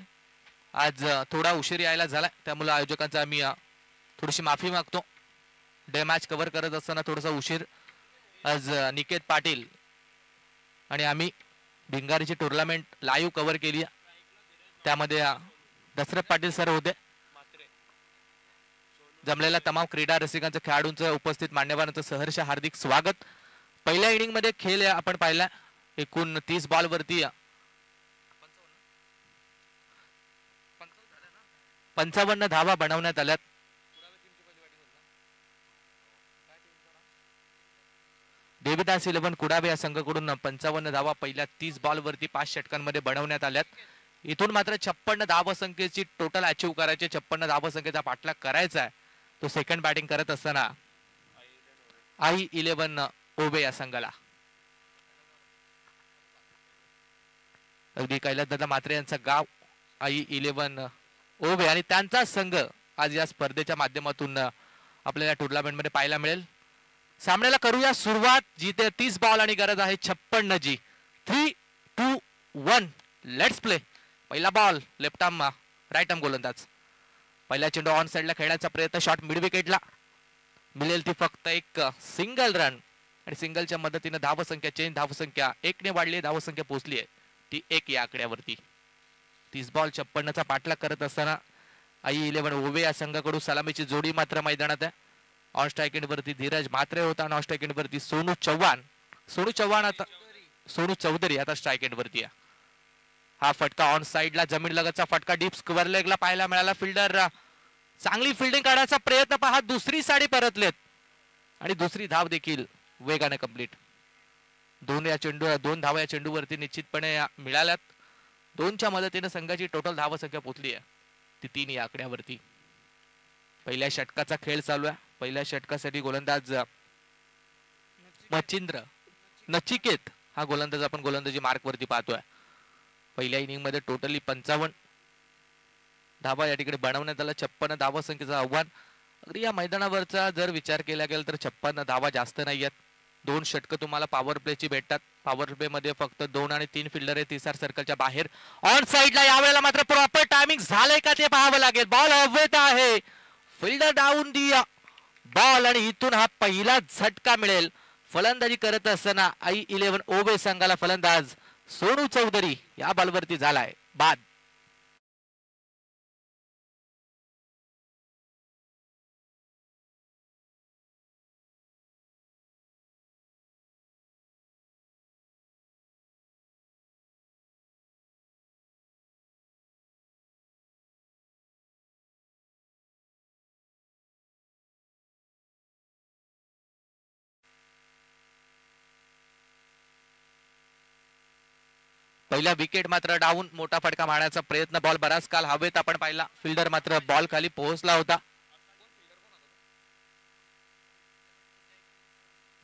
B: आज थोडा उशीर यायला झाला, त्यामुळे आयोजकांचा आम्ही थोडीशी माफी मागतो. डे मॅच कव्हर करत असताना थोडासा उशीर. आज निकेत पाटील आणि आम्ही भिंगारीची टुर्नामेंट लाईव्ह कव्हर केली. त्यामध्ये दशरथ पाटील सर होते. जमलेल्या तमाम क्रीडा रसिकांचं, खेळाडूंचं, उपस्थित मान्यवरांचं सहर्ष हार्दिक स्वागत. पहिल्या इनिंग मध्ये खेळ आपण पाहिला. एकूण 30 बॉल वरती 55 धावा बनवण्यात आल्यात. देविदास 11 कुडावे या संघाकडून 55 धावा पहिल्या 30 बॉल वरती 5 षटकांमध्ये बनवण्यात आल्यात. इथून मात्र 56 धावसंख्येची टोटल अचीव करायची, 56 धावसंख्येचा पाठलाग करायचा आहे. तो सेकंड बॅटिंग करत असताना I11 ओबे या संघाला. अगदी कैलासदादा मात्रे यांचं गाव I11 ओबे आणि त्यांचा संघ आज या स्पर्धेच्या माध्यमातून आपल्याला टुर्नामेंट मध्ये पाहायला मिळेल. सामन्याला करूया सुरुवात. जिथे 30 बॉल आणि गरज आहे 56 जी. 3, 2, 1 लेट्स प्ले. पहिला ball left arm right arm गोलंदाज. पहिला चेंडू ऑन साइडला खेळण्याचा प्रयत्न, शॉट मिड विकेटला. मिळेल ती फक्त एक सिंगल रन आणि सिंगलच्या मदतीने धावसंख्या चेंज, धावसंख्या 1 ने वाढली, धावसंख्या पोहोचली आहे ती 1 या आकड्यावरती. 30 बॉल 56 पाठलाग करत असताना I11 ओबे या संघाकडून सलामीची जोडी मात्र मैदानात आहे. ऑन स्ट्राइक एंड वरती धीरज म्हात्रे होता आणि ऑन स्ट्राइक एंड वरती सोनू चौधरी आता स्ट्राइक एंड वरती आहे. हा फटका ऑन साइडला जमीन लगतचा फटका डीप स्क्वेअर लेगला पाहायला मिळाला. फिल्डर चांगली फिल्डिंग काढायचा प्रयत्न पहा, दुसरी साडी परतलेत आणि दुसरी धाव देखील वेगाने कंप्लीट. 2 धावा या चेंडूवरती निश्चितपणे मिळाल्यात. 2च्या मदतीने संघाची टोटल धावसंख्या पोहोचली आहे ती 3 या आकड्यावरती. पहिल्या षटकाचा खेळ चालू आहे. पहिल्या षटकासाठी गोलंदाज मच्छिंद्र नचिकेत हा गोलंदाज आपण गोलंदाजी मार्क वरती पाहतोय. पहिल्या इनिंग मध्ये टोटली 55 धावा या ठिकाणी बनवण्यात आला. 56 धावा संख्येचं आव्हान. अगदी या मैदानावरचा जर विचार केला गेला तर 56 धावा जास्त नाही आहेत. 2 षटकं तुम्हाला पॉवर प्लेची भेटतात. पॉवर प्ले मध्ये फक्त 2 आणि 3 फिल्डर आहे तिसऱ्या सर्कलच्या बाहेर. ऑन साइडला यावेळेला मात्र प्रॉपर टायमिंग झालंय का ते पाहावं लागेल. बॉल हवेत आहे, फिल्डर डाऊन दिया बॉल आणि इथून हा पहिला झटका मिळेल. फलंदाजी करत असताना I11 ओबे संघाला फलंदाज सोनू चौधरी या बॉलवरती झालाय बाद. पहिला विकेट मात्र डाऊन. मोठा फटका मारण्याचा प्रयत्न, बॉल बराच काल हवेत आपण पाहिला. फिल्डर मात्र बॉल खाली पोहोचला होता.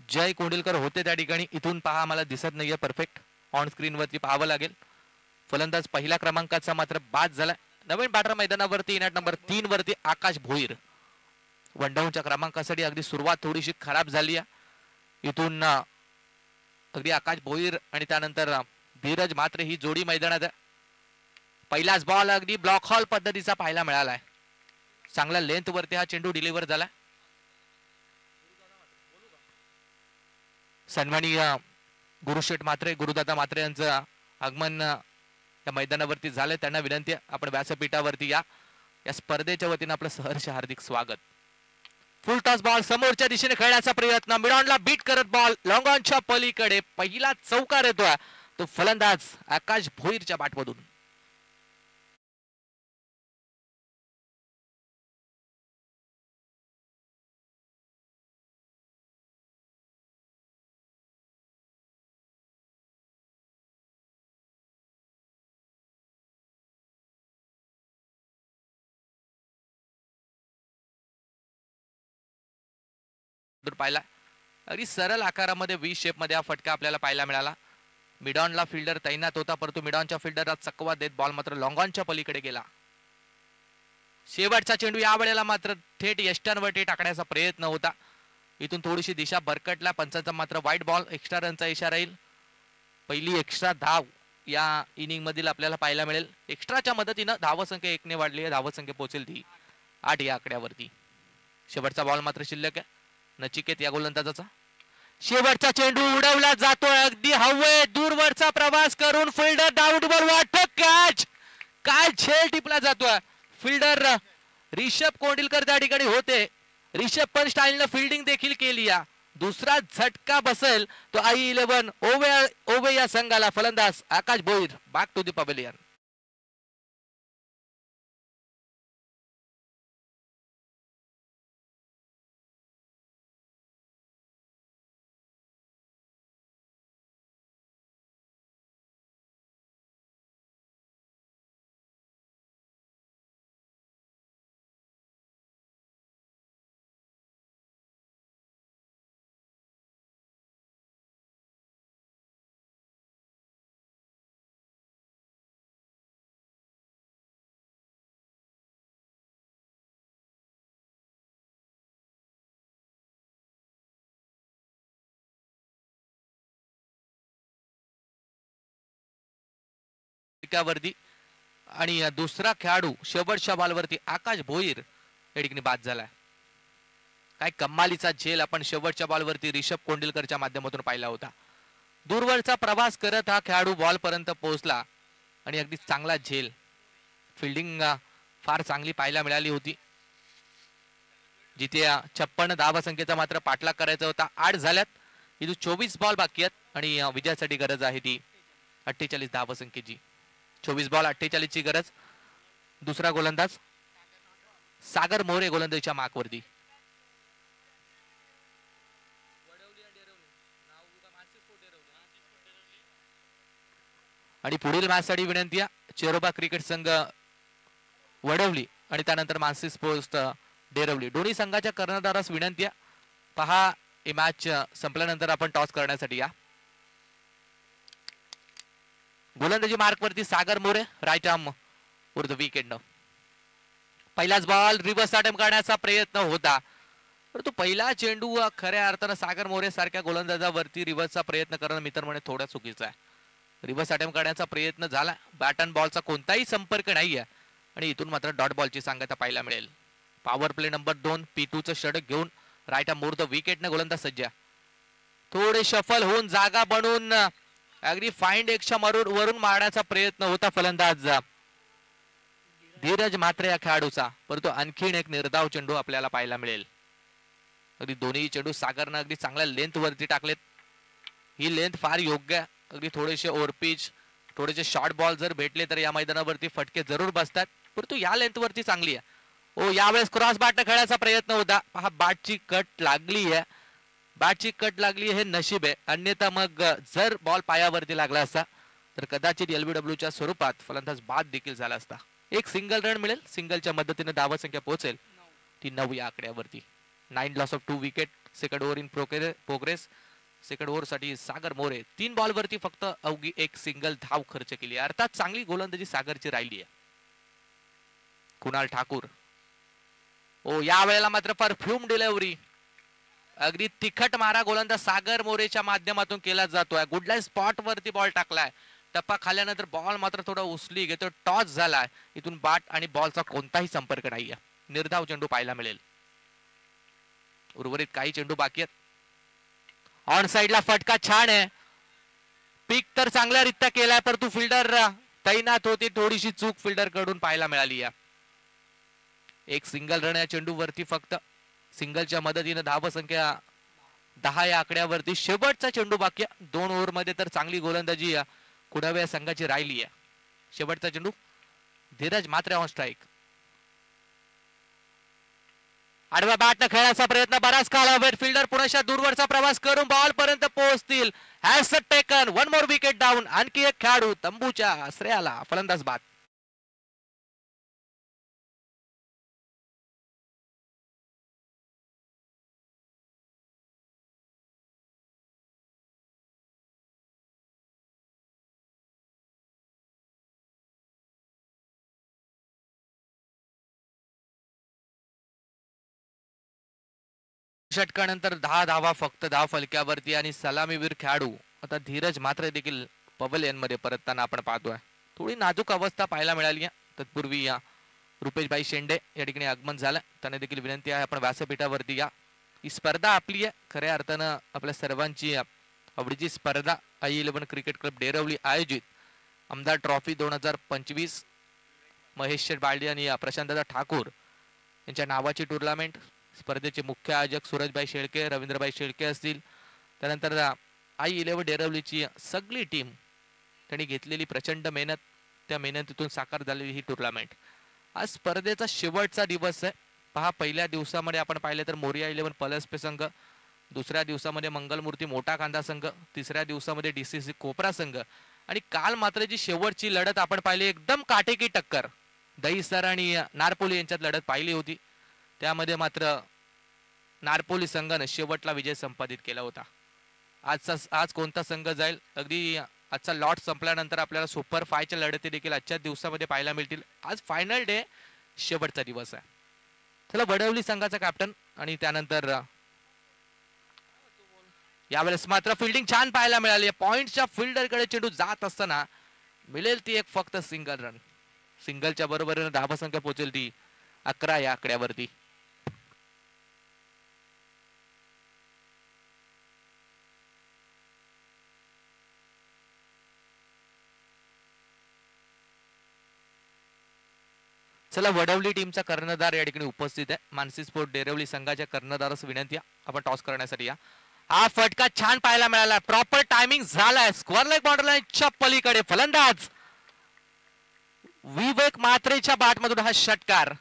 B: जय कोंडिलकर होते त्या ठिकाणी. इथून पहा मला दिसत नाहीये परफेक्ट. ऑन स्क्रीन वरती पाहावं लागेल. फलंदाज पहिल्या क्रमांकाचा मात्र बाद झाला. नवीन बॅटर मैदानावरती इनॅट नंबर 3 वरती आकाश भोईर. वनडाऊनच्या क्रमांकासाठी अगदी सुरुवात थोडीशी खराब झाली आहे. इथून अगदी आकाश भोईर आणि त्यानंतर धीरज मात्र ही जोडी मैदानात आहे. पहिलाच बॉल अगदी ब्लॉक हॉल पद्धतीचा पाहायला मिळालाय. चांगल्या लेंथ वरती हा चेंडू डिलिव्हर झाला. सन्माननीय गुरुशेठ मात्रे, गुरुदादा मात्रे यांचं आगमन या मैदानावरती झालंय. त्यांना विनंती आहे आपण व्यासपीठावरती या. या स्पर्धेच्या वतीने आपलं सहर्ष हार्दिक स्वागत. फुल टॉस बॉल समोरच्या दिशेने खेळण्याचा प्रयत्न, मिडॉनला बीट करत बॉल लॉंग ऑनच्या पलीकडे. पहिला चौकार येतोय तो फलंदाज आकाश भोईरच्या बॅटमधून. पाहिला अगदी सरळ आकारामध्ये व्ही शेप मध्ये हा फटका आपल्याला पाहायला मिळाला. मिडॉनला फिल्डर तैनात होता, परंतु मिडॉनच्या फिल्डरला चकवा देत बॉल मात्र लॉंग ऑनच्या पलीकडे गेला. शेवटचा चेंडू या वेळेला मात्र थेट यष्टांवरती टाकण्याचा प्रयत्न होता. इथून थोडीशी दिशा भरकटला. पंचांचा मात्र वाईट बॉल, एक्स्ट्रा रनचा इशारा येईल. पहिली एक्स्ट्रा धाव या इनिंग मधील आपल्याला पाहायला मिळेल. एक्स्ट्राच्या मदतीनं धावसंख्या 1 ने वाढली आहे. धावसंख्या पोहोचेल ती 8 या आकड्यावरती. शेवटचा बॉल मात्र शिल्लक आहे. नचिकेत या गोलंदाजाचा शेवटचा चेंडू उडवला जातोय अगदी हवे दूरवरचा प्रवास करून फिल्डर डाऊट बॉल वाटत कॅच. काय झेल टिपला जातोय. फिल्डर रिषभ कोंडिलकर त्या ठिकाणी होते. रिषभ पंत स्टाईलनं फिल्डिंग देखील केली. या दुसरा झटका बसेल तो I11 ओवे या संघाला. फलंदाज Akash Bhoir back to the pavilion. वरती आणि दुसरा खेळाडू शेवटच्या बॉलवरती आकाश भोईर या ठिकाणी बाद झालाय. काय कमालीचा झेल आपण शेवटच्या बॉलवरती रिषभ कोंडिलकरच्या माध्यमातून पाहिला होता. दूरवरचा प्रवास करत हा खेळाडू बॉल पर्यंत पोहोचला आणि अगदी चांगला झेल. फिल्डिंग फार चांगली पाहायला मिळाली होती. जिथे 56 धावसंख्येचा मात्र पाठलाग करायचा होता. 8 झाल्यात. इथून 24 बॉल बाकी आहेत आणि विजयासाठी गरज आहे ती 48 धावसंख्येची. 24 बॉल 48 ची गरज. दुसरा गोलंदाज सागर मोरे गोलंदाजीच्या मार्कवरती. आणि पुढील मॅच साठी विनंती आहे चेरोबा क्रिकेट संघ वडवली आणि त्यानंतर मानसी स्पोर्ट्स डेरवली दोन्ही संघाच्या कर्णधारास विनंती आहे. पहा ही मॅच संपल्यानंतर आपण टॉस करण्यासाठी या. गोलंदाजी मार्क वरती Sagar More right arm for the wicket. पहिलाच बॉल रिव्हर्स अटेम्प्ट करण्याचा प्रयत्न होता परंतु पहिला चेंडू खऱ्या अर्थानं सागर मोरे सारख्या गोलंदाजावरती रिव्हर्सचा प्रयत्न करणं मित्र म्हणे थोडा चुकीचा आहे. रिव्हर्स अटेम्प्ट करण्याचा प्रयत्न झाला. बॅट अँड बॉलचा कोणताही संपर्क नाहीये आणि इथून मात्र डॉट बॉलची सांगता पाहायला मिळेल. पॉवर प्ले नंबर 2 P2चं षटक घेऊन right arm for the wicket ने गोलंदाज सज्ज. थोडे शफल होऊन जागा बनवून अगदी फाइंड एकच्या वरून मारण्याचा प्रयत्न होता फलंदाज धीरज मात्रे या खेळाडूचा परंतु आणखीन एक निर्धाव चेंडू आपल्याला पाहायला मिळेल. अगदी दोन्ही चेंडू सागरनं अगदी चांगल्या लेंथ वरती टाकलेत. ही लेंथ फार योग्य आहे. अगदी थोडेसे ओव्हरपिच थोडेसे शॉर्ट बॉल जर भेटले तर या मैदानावरती फटके जरूर बसतात परंतु या लेंथ वरती चांगली आहे. ओ यावेळेस क्रॉस बॅट खेळायचा प्रयत्न होता. हा बॅटची कट लागली आहे. बॅटची कट लागली हे नशीब आहे. अन्यथा मग जर बॉल पायावरती लागला असता तर कदाचित LBWच्या स्वरूपात फलंदाज बाद देखील झाला असता. एक सिंगल रन मिळेल. सिंगलच्या मदतीने धावसंख्या पोहोचेल ती 9 या आकड्यावरती. 9 loss of 2 wicket. Second over in progress. Second over साठी सागर मोरे 3 बॉल वरती फक्त अवघी एक सिंगल धाव खर्च केली. अर्थात चांगली गोलंदाजी सागरची राहिली आहे. कुणाल ठाकूर ओ या वेळेला मात्र परफ्यूम डिलिव्हरी अगदी तिखट मारा गोलंदाज सागर मोरेच्या माध्यमातून केला जातोय. गुडलाईन स्पॉट वरती बॉल टाकलाय. टप्पा खाल्यानंतर बॉल मात्र थोडा उचली घेतो. टॉस झालाय. इथून बॅट आणि बॉलचा कोणताही संपर्क नाहीये. निर्धाव चेंडू पाहायला मिळेल. उर्वरित काही चेंडू बाकी आहेत. ऑन साइडला फटका छान आहे. पिक तर चांगल्यारीत्या केलाय परंतु फिल्डर तैनात होती. थोडीशी चूक फिल्डर कडून पाहायला मिळाली आहे. एक सिंगल रन या चेंडू वरती फक्त. सिंगलच्या मदतीने धावसंख्या 10 या आकड्यावरती. शेवटचा चेंडू बाकी. 2 ओव्हर मध्ये तर चांगली गोलंदाजी कुडावे या संघाची राहिली आहे. शेवटचा चेंडू धीरज मात्रे ऑन स्ट्राईक. आडव्या बॅटने खेळण्याचा प्रयत्न बराच काळ वेट. फिल्डर पुन्हा दूरवरचा प्रवास करून बॉल पर्यंत पोहोचतील. Has taken 1 more wicket down. आणखी एक खेळाडू तंबूच्या आश्रयाला. फलंदाज बाद. षटकानंतर 10 धावा फक्त धाव फलक्यावरती आणि सलामीवीर खेळाडू आता धीरज मात्रे देखील पवेलियन मध्ये परतताना आपण पाहतोय. थोडी नाजूक अवस्था पाहायला मिळाली आहे. तत्पूर्वी या रुपेशभाई शेंडे या ठिकाणी आगमन झालं. त्यांना देखील विनंती आहे आपण व्यासपीठावरती या. ही स्पर्धा आपली आहे, खऱ्या अर्थानं आपल्या सर्वांची आवडीची स्पर्धा I11 क्रिकेट क्लब डेरवली आयोजित आमदार ट्रॉफी 2025 महेश शेठ बालदी आणि प्रशांतदा ठाकूर यांच्या नावाची टुर्नामेंट. स्पर्धेचे मुख्य आयोजक सूरजभाई शेळके, रवींद्रभाई शेळके असतील. त्यानंतर I11 डेरवलीची सगळी टीम त्यांनी घेतलेली प्रचंड मेहनत, त्या मेहनतीतून साकार झालेली ही टुर्नामेंट. आज स्पर्धेचा शेवटचा दिवस आहे. पहा, पहिल्या दिवसामध्ये आपण पाहिले तर मोरिया 11 पलसपे संघ, दुसऱ्या दिवसामध्ये मंगलमूर्ती मोठा कांदा संघ, तिसऱ्या दिवसामध्ये DCC कोपरा संघ आणि काल मात्र जी शेवटची लढत आपण पाहिली एकदम काटेकी टक्कर दहीसर आणि नारपोली यांच्यात लढत पाहिली होती. त्यामध्ये मात्र नारपोली संघाने शेवटला विजय संपादित केला होता. आज कोणता संघ जाईल, अगदी आजचा लॉट संपल्यानंतर आपल्याला सुपर 5च्या लढती देखील आजच्या दिवसामध्ये पाहायला मिळतील. आज फायनल डे, शेवटचा दिवस आहे. चला, वडवली संघाचा कॅप्टन आणि त्यानंतर यावेळेस मात्र फिल्डिंग छान पाहायला मिळाली. पॉइंटच्या फिल्डरकडे चेंडू जात असताना मिळेल ती एक फक्त सिंगल रन. सिंगलच्या बरोबरीने धावसंख्या पोहोचेल ती 11 या आकड्यावरती. चला, वडवली टीमचा कर्णधार या ठिकाणी उपस्थित आहे. मानसी स्पोर्ट डेरवली संघाच्या कर्णधारास विनंती आहे आपण टॉस करण्यासाठी या. हा फटका छान पाहायला मिळाला, प्रॉपर टायमिंग झालाय. स्क्वेअर लेग बॉर्डर लाईनच्या पलीकडे फलंदाज विवेक म्हात्रेच्या बॅटमधून हा षटकार.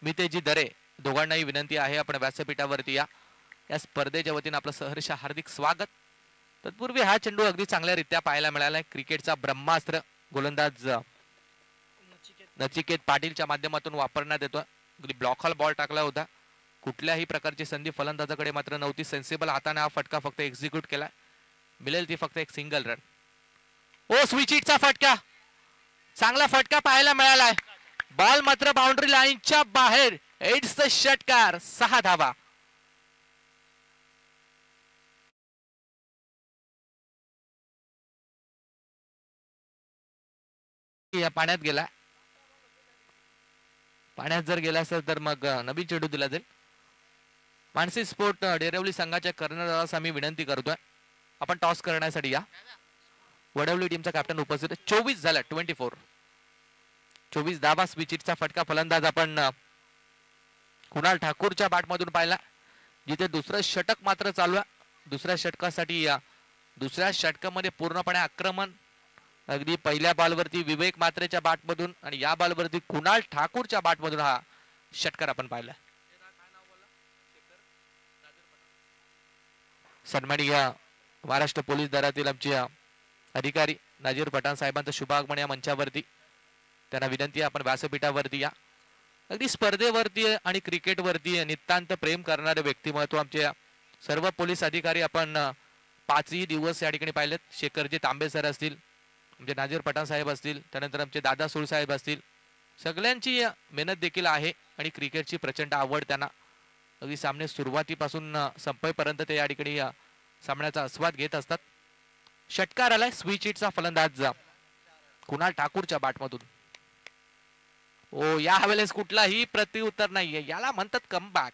B: मी तेजी दरे दोघांनाही विनंती आहे आपण व्यासपीठावरती या. या स्पर्धेच्या वतीने आपलं सहर्ष हार्दिक स्वागत. तत्पूर्वी हा चेंडू अगदी चांगल्यारीत्या पाहायला मिळालाय. क्रिकेटचा ब्रह्मास्त्र गोलंदाज नचिकेत पाटीलच्या माध्यमातून वापरण्यात येतोय. अगदी ब्लॉक हॉल बॉल टाकला होता. कुठल्याही प्रकारची संधी फलंदाजाकडे मात्र नव्हती. सेन्सिबल हाताने हा फटका फक्त एक्झिक्यूट केलाय. मिळेल ती फक्त एक सिंगल रन. ओ, स्विच हिटचा फटका, चांगला फटका पाहायला मिळालाय. बॉल मात्र बाउंड्री लाईनच्या बाहेर. इट्स द षटकार, 6 धावा. या पाण्यात गेला. पाण्यात जर गेला असेल तर मग नवीन चेंडू दिला जाईल. मानसी स्पोर्ट डेरवली संघाच्या कर्णधारास आम्ही विनंती करतोय आपण टॉस करण्यासाठी या. वडवली टीमचा कॅप्टन उपस्थित आहे. 24 झाला, 24 धावा. स्विचिटचा फटका फलंदाज आपण कुणाल ठाकूरच्या बॅटमधून पाहिला, जिथे दुसरं षटक मात्र चालू आहे. दुसऱ्या षटकासाठी दुसऱ्या षटकामध्ये पूर्णपणे आक्रमण अगदी पहिल्या बॉलवरती विवेक म्हात्रेच्या बॅटमधून आणि या बॉलवरती कुणाल ठाकूरच्या बॅटमधून हा षटकार आपण पाहिला. सन्माननीय महाराष्ट्र पोलीस दलातील आमचे अधिकारी नाजीर पठाण साहेबांचं शुभागमन या मंचावरती. त्यांना विनंती आहे आपण व्यासपीठावरती या. अगदी स्पर्धेवरती आणि क्रिकेटवरती नितांत प्रेम करणारे व्यक्तिमत्व आमचे सर्व पोलीस अधिकारी आपण 5ही दिवस या ठिकाणी पाहिलेत. शेखरजी तांबे सर असतील, आमचे नाजीर पठाण साहेब असतील, त्यानंतर आमचे दादा सूळ साहेब असतील. सगळ्यांची मेहनत देखील आहे आणि क्रिकेटची प्रचंड आवड त्यांना. अगदी सामने सुरुवातीपासून संपेपर्यंत ते या ठिकाणी सामन्याचा आस्वाद घेत असतात. षटकार आलाय. स्विच हिटचा फलंदाज कुणाल ठाकूरच्या बॅटमधून. ओ, या वेळेस कुठलाही प्रत्युत्तर नाहीये, याला म्हणतात कमबॅक.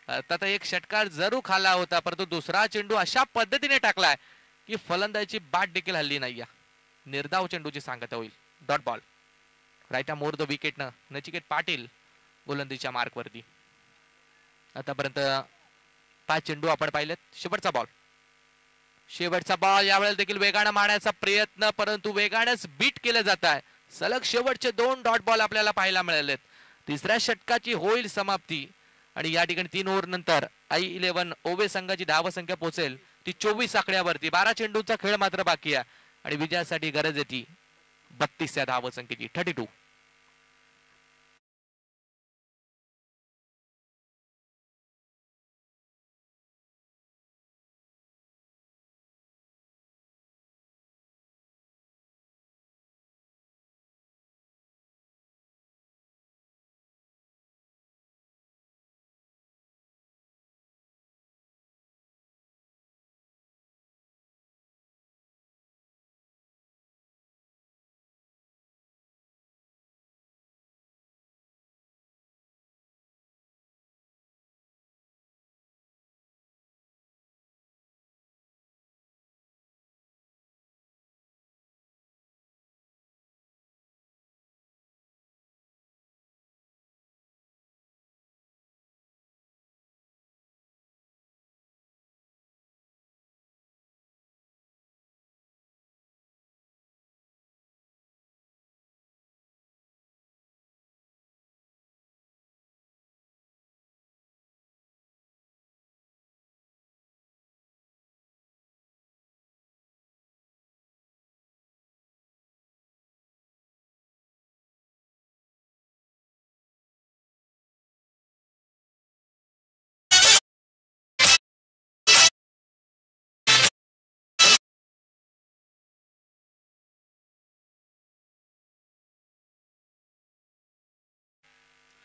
B: अर्थात एक षटकार जरूर खाला होता, परंतु दुसरा चेंडू अशा पद्धतीने टाकलाय की फलंदाजीची बॅट देखील हल्ली नाहीये. निर्धाव चेंडूची सांगता होईल. Dot ball, right more the wicket न नचिकेत पाटील गोलंदाजीच्या मार्कवरती. आतापर्यंत 5 चेंडू आपण पाहिलेत. शेवटचा बॉल यावेळेला देखील वेगाने मारण्याचा प्रयत्न, परंतु वेगानेच बीट केलं जात आहे. सलग शेवटचे 2 डॉट बॉल आपल्याला पाहायला मिळालेत. तिसऱ्या षटकाची होईल समाप्ती आणि या ठिकाणी 3 ओव्हर नंतर I11 ओवे संघाची धावसंख्या पोहोचेल ती 24 आकड्यावरती. 12 चेंडूंचा खेळ मात्र बाकी आहे आणि विजयासाठी गरज आहे ती 32 या धावसंख्येची. 32.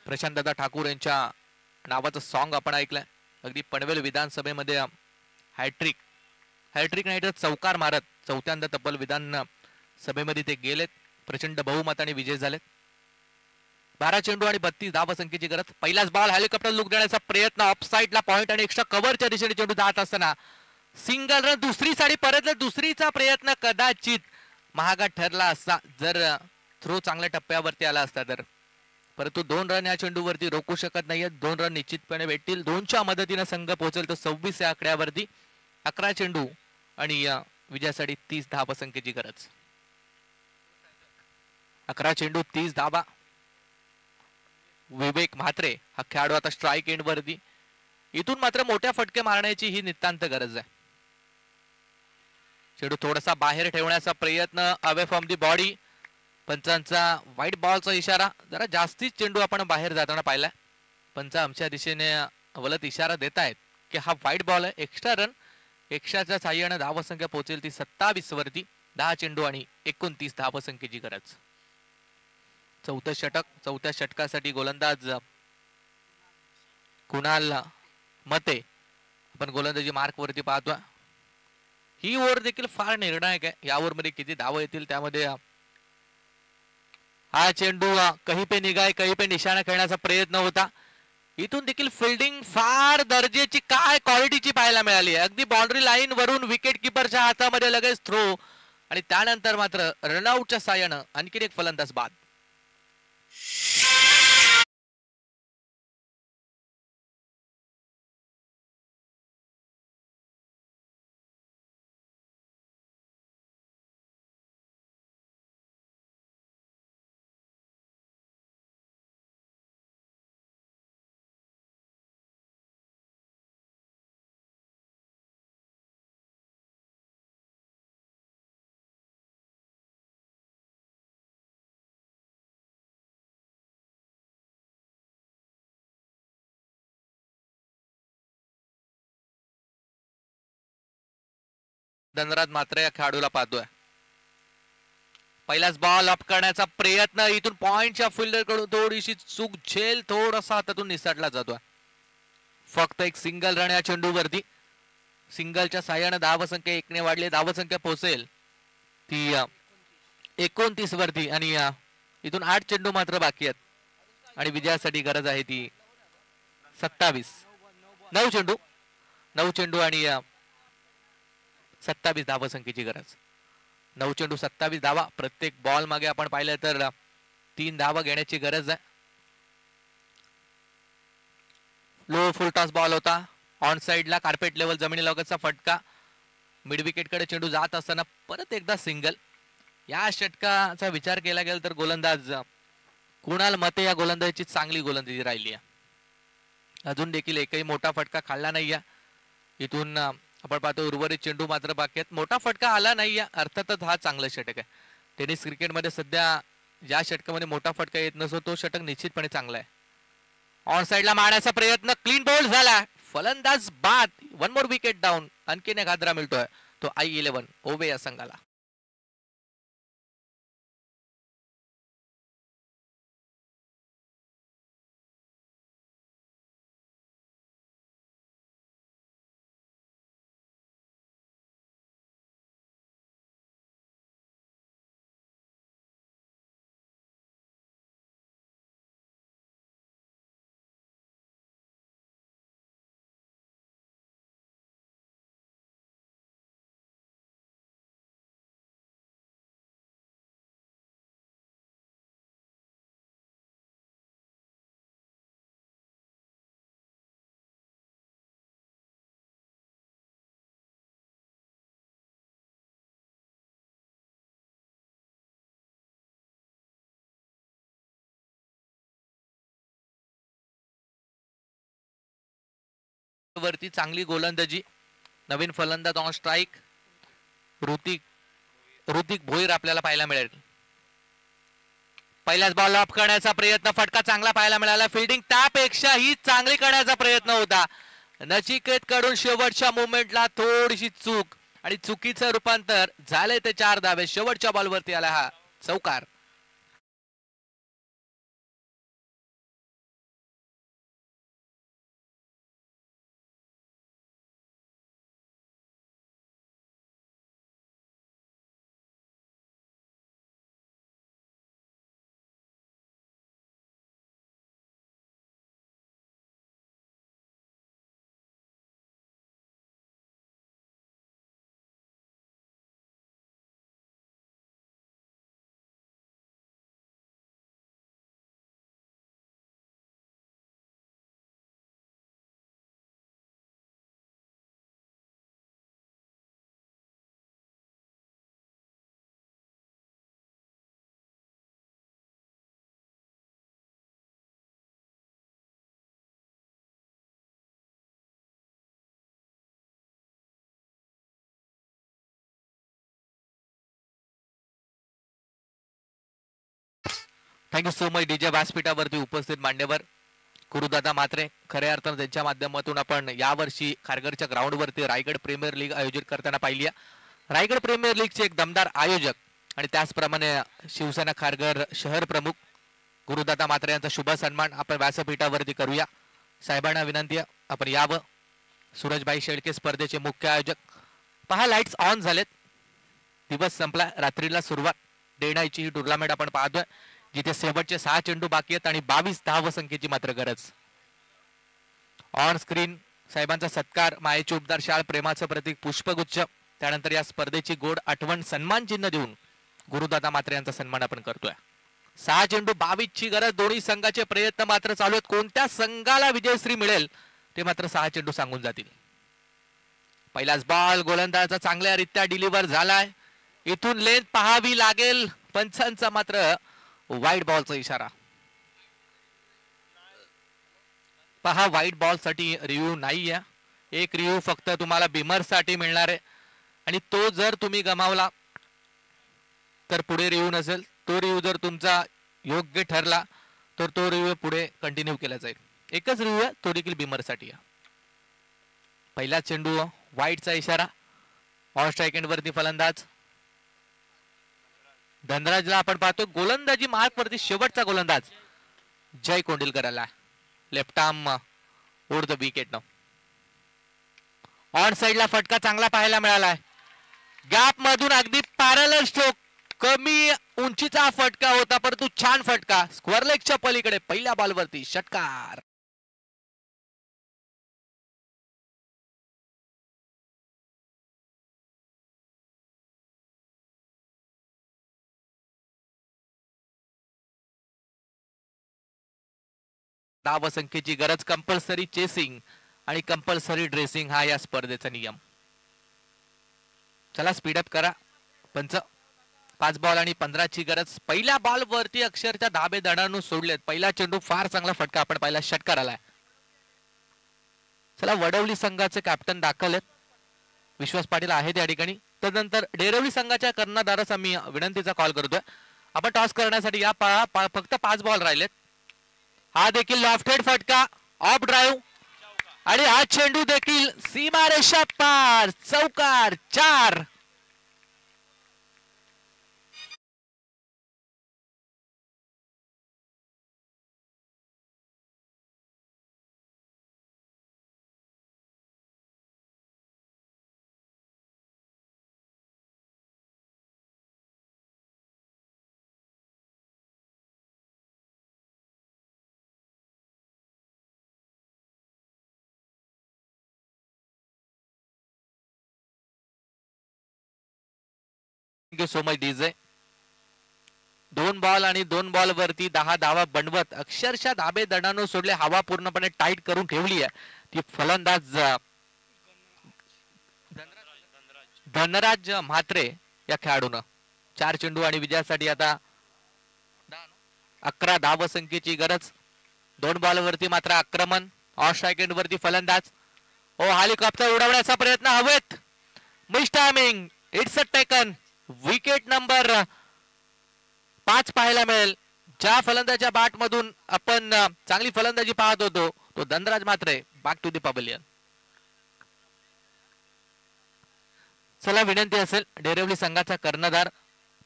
B: प्रशांत दादा ठाकूर यांच्या नावाचं सॉन्ग आपण ऐकलंय. अगदी पनवेल विधानसभेमध्ये हॅट्रिक नाही तर चौकार मारत चौथ्यांदा तब्बल विधान सभेमध्ये ते गेलेत. प्रचंड बहुमताने विजय झालेत. 12 चेंडू आणि 32 धावसंख्येची गरज. पहिलाच बॉल हेलिकॉप्टर लुक देण्याचा प्रयत्न, ऑफसाईडला पॉइंट आणि एक्स्ट्रा कव्हरच्या दिशेने चेंडू जात असताना सिंगल रन. दुसरी साडी परत, दुसरीचा प्रयत्न कदाचित महागात ठरला असता जर थ्रो चांगल्या टप्प्यावरती आला असता तर. परंतु 2 रन या चेंडूवरती रोखू शकत नाहीये. 2 रन निश्चितपणे भेटतील. 2च्या मदतीने संघ पोहोचेल तो 26 या आकड्यावरती. 11 चेंडू आणि विजयासाठी 30 धावसंख्येची गरज. 11 चेंडू 30 धावा. विवेक म्हात्रे हा खेळाडू आता स्ट्राईक एंड वरती. इथून मात्र मोठ्या फटके मारण्याची ही नितांत गरज आहे. चेंडू थोडासा बाहेर ठेवण्याचा प्रयत्न, अवे फ्रॉम दी बॉडी. पंचांचा व्हाईट बॉलचा इशारा. जरा जास्तीच चेंडू आपण बाहेर जाताना पाहिलाय. पंच आमच्या दिशेने वलत इशारा देत आहेत की हा व्हाईट बॉल आहे. एक्स्ट्रा रन, एक्स्ट्राच्या साह्याने धावसंख्या पोहोचेल ती 27 वरती. 10 चेंडू आणि 29 धावसंख्येची गरज. चौथं षटक. चौथ्या षटकासाठी गोलंदाज कुणाल मते आपण गोलंदाजी मार्क वरती पाहतोय. ही ओव्हर देखील फार निर्णायक आहे. या ओव्हर मध्ये किती धाव येतील त्यामध्ये हा चेंडू कहीं पे निगाह कहीं पे निशाणा खेळण्याचा प्रयत्न होता. इथून देखील फिल्डिंग फार दर्जेची काय क्वालिटीची पाहायला मिळाली आहे. अगदी बाउंड्री लाईन वरून विकेट किपरच्या हातामध्ये लगेच थ्रो आणि त्यानंतर मात्र रनआउटच्या साह्यानं आणखीन एक फलंदाज बाद. धनराज मात्र या खेळाडूला पाहतोय. पहिलाच बॉल अप करण्याचा प्रयत्न. इथून पॉइंटच्या फिल्डर कडून थोडीशी चूक झेल, थोडासा हातातून निसटला जातोय. फक्त एक सिंगल रन या चेंडूवरती. सिंगलच्या साह्याने धावसंख्या 1 ने वाढली. धावसंख्या पोहोचेल ती 29 वरती आणि इथून 8 चेंडू मात्र बाकी आहेत आणि विजयासाठी गरज आहे ती 27. 9 चेंडू आणि 27 धावसंख्येची गरज. 9 चेंडू 27 धावा. प्रत्येक बॉल मागे आपण पाहिलं तर 3 धावा घेण्याची गरज आहे. लो फुल टॉस बॉल होता. ऑन साइडला कार्पेट लेवल जमिनीलगतचा फटका. मिड विकेट कडे चेंडू जात असताना परत एकदा सिंगल. या षटकाचा विचार केला गेला तर गोलंदाज कुणाल मते या गोलंदाजीची चांगली गोलंदाजी राहिली आहे. अजून देखील एकही मोठा फटका खाल्ला नाहीये. इथून आपण पाहतो उर्वरित चेंडू मात्र बाकी आहेत. मोठा फटका आला नाही. अर्थातच हा चांगला षटक आहे. टेनिस क्रिकेटमध्ये सध्या ज्या षटकामध्ये मोठा फटका येत नसतो तो षटक निश्चितपणे चांगला आहे. ऑन साइडला मारण्याचा प्रयत्न, क्लीन बॉल झाला. फलंदाज बाद. 1 मोर विकेट डाऊन. आणखीन एक हादरा मिळतोय तो I11 ओवे या संघाला. वरती चांगली गोलंदाजी. नवीन फलंदाज ऑन स्ट्राइक ऋतिक भोईर आपल्याला पाहायला मिळेल. पहिल्याच बॉल ऑफ करण्याचा प्रयत्न, फटका चांगला पाहायला मिळाला. फिल्डिंग त्यापेक्षा ही चांगली करण्याचा प्रयत्न होता. नचिकेत कडून शेवटच्या मोमेंटला थोडीशी चूक आणि चुकीचं रूपांतर झाले ते 4 धावे. शेवटच्या बॉलवरती आला हा चौकार. थँक्यू सो मच डीजे व्यासपीठावरती उपस्थित मान्यवर गुरुदादा मात्रे. खऱ्या अर्थानं त्यांच्या माध्यमातून आपण यावर्षी खारघरच्या ग्राउंडवरती रायगड प्रीमियर लीग आयोजित करताना पाहिली आहे. रायगड प्रीमियर लीगचे एक दमदार आयोजक आणि त्याचप्रमाणे शिवसेना खारघर शहर प्रमुख गुरुदादा मात्रे यांचा शुभ सन्मान आपण व्यासपीठावरती करूया. साहेबांना विनंती आहे आपण यावं. सूरजबाई शेळके स्पर्धेचे मुख्य आयोजक. पहा लाईट्स ऑन झालेत. दिवस संपला. रात्रीला सुरुवात. डे नाईटची ही टुर्नामेंट आपण पाहतोय जिथे शेवटचे 6 चेंडू बाकी आहेत आणि 22 धावसंख्येची मात्र गरज. ऑन स्क्रीन साहेबांचा सत्कार, मायेचे उपदार, शाळ, प्रेमाचं प्रतीक, पुष्पगुच्छ, त्यानंतर या स्पर्धेची गोड आठवण सन्मान चिन्ह देऊन गुरुदादा मात्रे यांचा सन्मान आपण करतोय. 6 चेंडू 22 ची गरज. दोन्ही संघाचे प्रयत्न मात्र चालू आहेत. कोणत्या संघाला विजयश्री मिळेल ते मात्र 6 चेंडू सांगून जातील. पहिलाच बॉल गोलंदाजाचा चांगल्यारीत्या डिलिव्हर झालाय. इथून लेंथ पाहावी लागेल. पंचांचा मात्र वाईट बॉलचा इशारा. पहा वाईट बॉल साठी रिव्ह्यू नाहीये. एक रिव्ह्यू फक्त तुम्हाला बिमर साठी मिळणार आहे आणि तो जर तुम्ही गमावला तर पुढे रिव्ह्यू नसेल. तो रिव्ह्यू जर तुमचा योग्य ठरला तर तो रिव्ह्यू पुढे कंटिन्यू केला जाईल. एकच रिव्ह्यू आहे, तो देखील बिमर साठी आहे. पहिला चेंडू वाईटचा इशारा. ऑन स्ट्राइक एंड वरती फलंदाज धनराजला आपण पाहतो. गोलंदाजी मार्क वरती शेवटचा गोलंदाज जय कोंडिलकर आला. Left arm over the wicket. On साइडला फटका चांगला पाहायला मिळालाय. गॅप मधून अगदी पॅरलल स्ट्रोक. कमी उंचीचा फटका होता परंतु छान फटका. स्क्वेअर लेगच्या पलीकडे पहिल्या बॉलवरती षटकार. धावसंख्येची गरज. कंपल्सरी चेसिंग आणि कंपल्सरी ड्रेसिंग हा या स्पर्धेचा नियम. चला स्पीडअप करा. पंच 5 बॉल आणि 15 ची गरज. पहिल्या बॉल वरती अक्षरच्या धाबे दडाणून सोडलेत. पहिला चेंडू फार चांगला फटका आपण पहिला षटकार आलाय. चला वडवली संघाचे कॅप्टन दाखल आहेत. विश्वास पाटील आहेत या ठिकाणी. त्यानंतर डेरवली संघाच्या कर्णधारास आम्ही विनंतीचा कॉल करतोय. आपण टॉस करण्यासाठी या फक्त 5 बॉल राहिलेत. हा देखील लॉफ्टेड फटका. ऑफ ड्राईव्ह आणि हा चेंडू देखील सीमारेषा पार. चौकार. 4. Thank you so much DJ. 2 ball आणि 2 बॉल वरती 10 धावा बनवत अक्षरशः धाबे दडाणून सोडले. हवा पूर्णपणे टाईट करून ठेवली आहे. ती फलंदाज धनराज म्हात्रे या खेळाडून. 4 चेंडू आणि विजयासाठी आता 11 धावसंख्येची गरज. 2 बॉल वरती मात्र आक्रमण. ऑफ स्ट्राइक एंड वरती फलंदाज. ओ हेलिकॉप्टर उडवण्याचा प्रयत्न. हवेत miss timing. It's a taken. Wicket number 5 पाहायला मिळेल. ज्या फलंदाच्या बॅट मधून आपण चांगली फलंदाजी पाहत होतो तो Dhanraj Mhatre back to the pavilion. चला विनंती असेल डेरिवली संघाचा कर्णधार.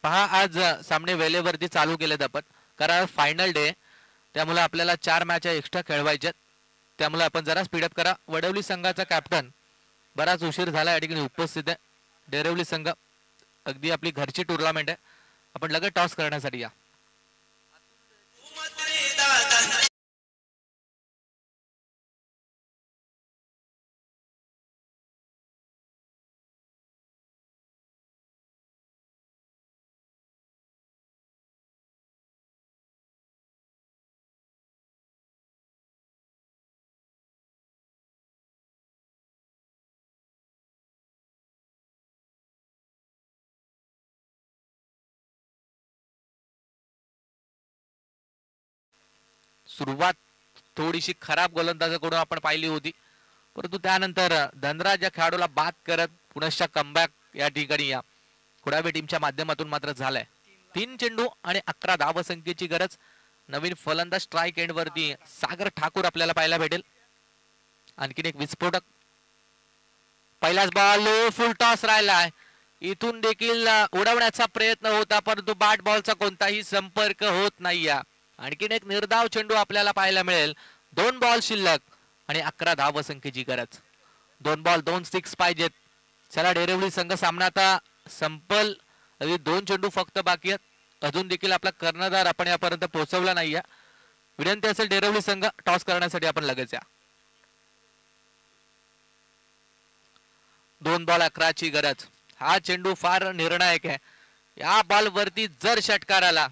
B: पहा आज सामने वेळेवरती चालू केलेत आपण कारण फायनल डे त्यामुळे आपल्याला 4 मॅच एक्स्ट्रा खेळवायच्यात. त्यामुळे आपण जरा स्पीडअप करा. वडवली संघाचा कॅप्टन बराच उशीर झाला या ठिकाणी उपस्थित आहे. डेरिवली संघ अगदी आपली घरची टुर्नामेंट आहे. आपण लगेच टॉस करण्यासाठी या. सुरुवात थोडीशी खराब गोलंदाजाकडून आपण पाहिली होती परंतु त्यानंतर धनराज या खेळाडूला बाद करत पुनश्च कमबॅक या ठिकाणी या कुडावे टीमच्या माध्यमातून मात्र झालाय. 3 चेंडू आणि 11 धावसंख्येची गरज. नवीन फलंदाज स्ट्राईक एंड वरती सागर ठाकूर आपल्याला पाहायला भेटेल. आणखीन एक विस्फोटक. पहिलाच बॉल लो फुल टॉस राहिलाय. इथून देखील उडवण्याचा प्रयत्न होता परंतु बॅट बॉलचा कोणताही संपर्क होत नाही. आणखीन एक निर्धाव चेंडू आपल्याला पाहायला मिळेल. 2 बॉल शिल्लक आणि 11 धावसंख्येची गरज. 2 बॉल 2 सिक्स पाहिजेत. चला डेरिव्हली संघ सामना आता संपल. 2 चेंडू फक्त बाकी आहेत. अजून देखील आपला कर्णधार आपण यापर्यंत पोहोचवला नाहीये. विनंती असेल डेरिव्हली संघ टॉस करण्यासाठी आपण लगेच या. 2 बॉल 11ची गरज. हा चेंडू फार निर्णायक आहे. या बॉल वरती जर षटकार आला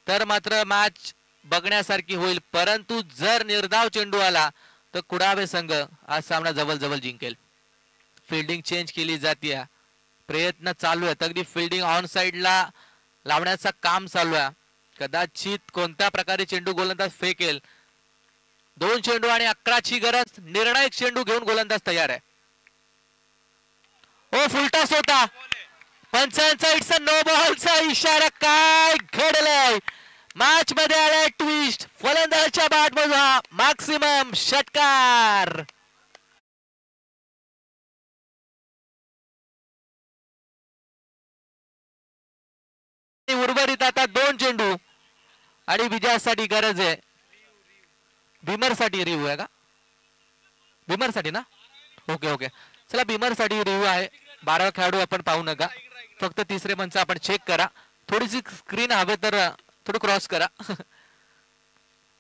B: तर मात्र मॅच बघण्यासारखी होईल परंतु जर निर्धाव चेंडू आला तर कुडावे संघ आज सामना जवळ जिंकेल. फिल्डिंग चेंज केली जाते. प्रयत्न चालू आहेत. अगदी फिल्डिंग ऑन साइडला लावण्याचा काम चालू आहे. कदाचित कोणत्या प्रकारे चेंडू गोलंदाज फेकेल. 2 चेंडू आणि 11ची गरज. निर्णायक चेंडू घेऊन गोलंदाज तयार आहे. ओ फुलटॉस होता. पंचांचा इट्स नो बॉलचा इशारा. काय घडलंय मॅच मध्ये आलाय ट्विस्ट. फलंदाजाच्या बॅट मधून मॅक्सिमम षटकार. उर्वरित आता 2 चेंडू आणि विजयासाठी गरज आहे. भीमर साठी रिव्ह्यू आहे का? भीमर साठी ना? ओके चला भीमर साठी रिव्ह्यू आहे. 12 खेळाडू आपण पाहू नका. फक्त तिसरे मंच आपण चेक करा. थोडीशी स्क्रीन हवे तर थोडं क्रॉस करा.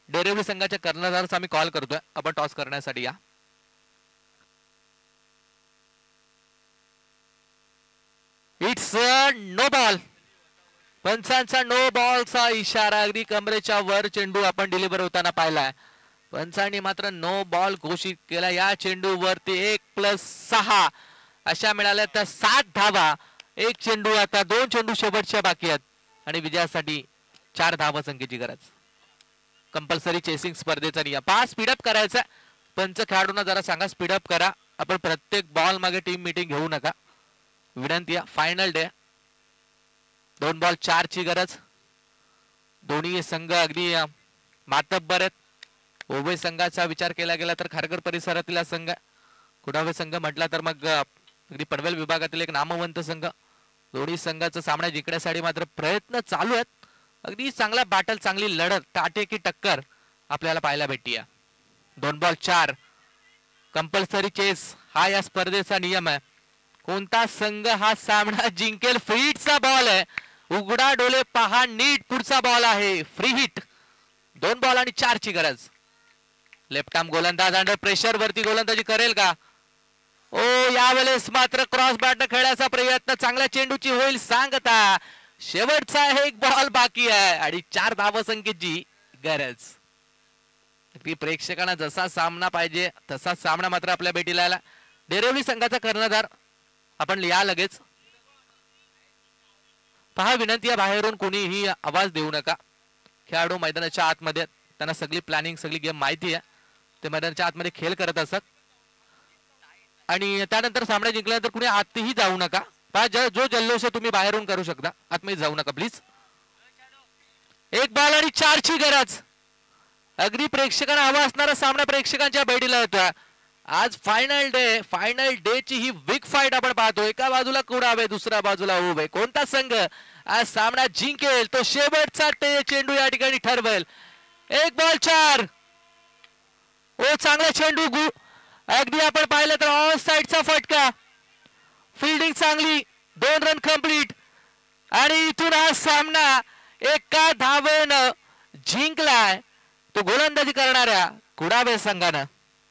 B: डेरिव्हली संघाच्या कर्णधाराचा आम्ही कॉल करतोय. आपण टॉस करण्यासाठी या. It's no ball. पंचांचा नो बॉलचा इशारा. अगदी कमरेच्या वर चेंडू आपण डिलिव्हर होताना पाहिलाय. पंचांनी मात्र नो बॉल घोषित केला. या चेंडूवरती 1+6 अशा मिळाल्या तर 7 धावा. 1 चेंडू आता 2 चेंडू शेवटच्या बाकी आहेत आणि विजयासाठी 4 धावसंख्येची गरज. कंपल्सरी चेसिंग स्पर्धेचा नियम. 5 स्पीडअप करायचा. पंच खेळाडूंना जरा सांगा स्पीडअप करा. आपण प्रत्येक बॉल मागे टीम मीटिंग घेऊ नका. विनंती आहे. Final day. 2 बॉल 4ची गरज. दोन्ही संघ अगदी मातब्बर आहेत. उभय संघाचा विचार केला गेला तर खारघर परिसरातील संघ. कुडावे संघ म्हटला तर मग अगदी पनवेल विभागातील एक नामवंत संघ. दोन्ही संघाचा सामना जिंकण्यासाठी मात्र प्रयत्न चालू आहेत. अगदी चांगला बॅटल, चांगली लढत, टाटे की टक्कर आपल्याला पाहायला भेटतीये. 2 बॉल 4 कंपल्सरी चेस हा या स्पर्धेचा नियम आहे. कोणता संघ हा सामना जिंकेल. फ्री हिटचा बॉल आहे. उघडा डोळे पहा नीट. पुढचा बॉल आहे फ्री हिट. 2 बॉल आणि 4ची गरज. लेफ्ट आर्म गोलंदाज अंडर प्रेशर वरती गोलंदाजी करेल का? ओ यावेळेस मात्र क्रॉस बॅट खेळण्याचा प्रयत्न. चांगल्या चेंडूची होईल सांगता. शेवटचा 1 बॉल बाकी आहे आणि 4 धावसंख्येची गरज. प्रेक्षकांना जसा सामना पाहिजे तसा सामना मात्र आपल्या भेटीला आला. डेरिव्हली संघाचा कर्णधार आपण या लगेच. पहा विनंती आहे बाहेरून कोणीही आवाज देऊ नका. खेळाडू मैदानाच्या आतमध्ये. त्यांना सगळी प्लॅनिंग सगळी गेम माहिती आहे. ते मैदानाच्या आतमध्ये खेळ करत असत आणि त्यानंतर सामना जिंकल्यानंतर कुणी आतही जाऊ नका. पहा जो जल्लोष तुम्ही बाहेरून करू शकता. आतमध्ये जाऊ नका प्लीज. 1 बॉल आणि 4ची गरज. अगदी प्रेक्षकांना हवा असणारा सामना प्रेक्षकांच्या भेटीला येतोय. आज फायनल डे ची ही बिग फाईट आपण पाहतो. एका बाजूला कुडावे, दुसऱ्या बाजूला उभे. कोणता संघ आज सामना जिंकेल तो शेवटचा चेंडू या ठिकाणी ठरवेल. 1 बॉल 4. ओ चांगला चेंडू. अगदी आपण पाहिलं तर ऑन साइडचा फटका. फिल्डिंग चांगली. 2 रन कंप्लीट आणि इथून हा सामना एका धावेनं जिंकलाय तो गोलंदाजी करणाऱ्या कुडावे संघानं.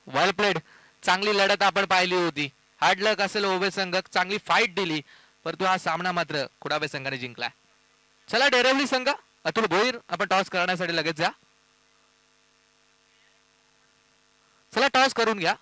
B: वेल प्लेड. चांगली लढत आपण पाहिली होती. हार्ड लक असेल उभय संघ. चांगली फाईट दिली परंतु हा सामना मात्र कुडावे संघाने जिंकलाय. चला डेरिव्हली संघ अतुल भोईर आपण टॉस करण्यासाठी लगेच जा. चला टॉस करून घ्या.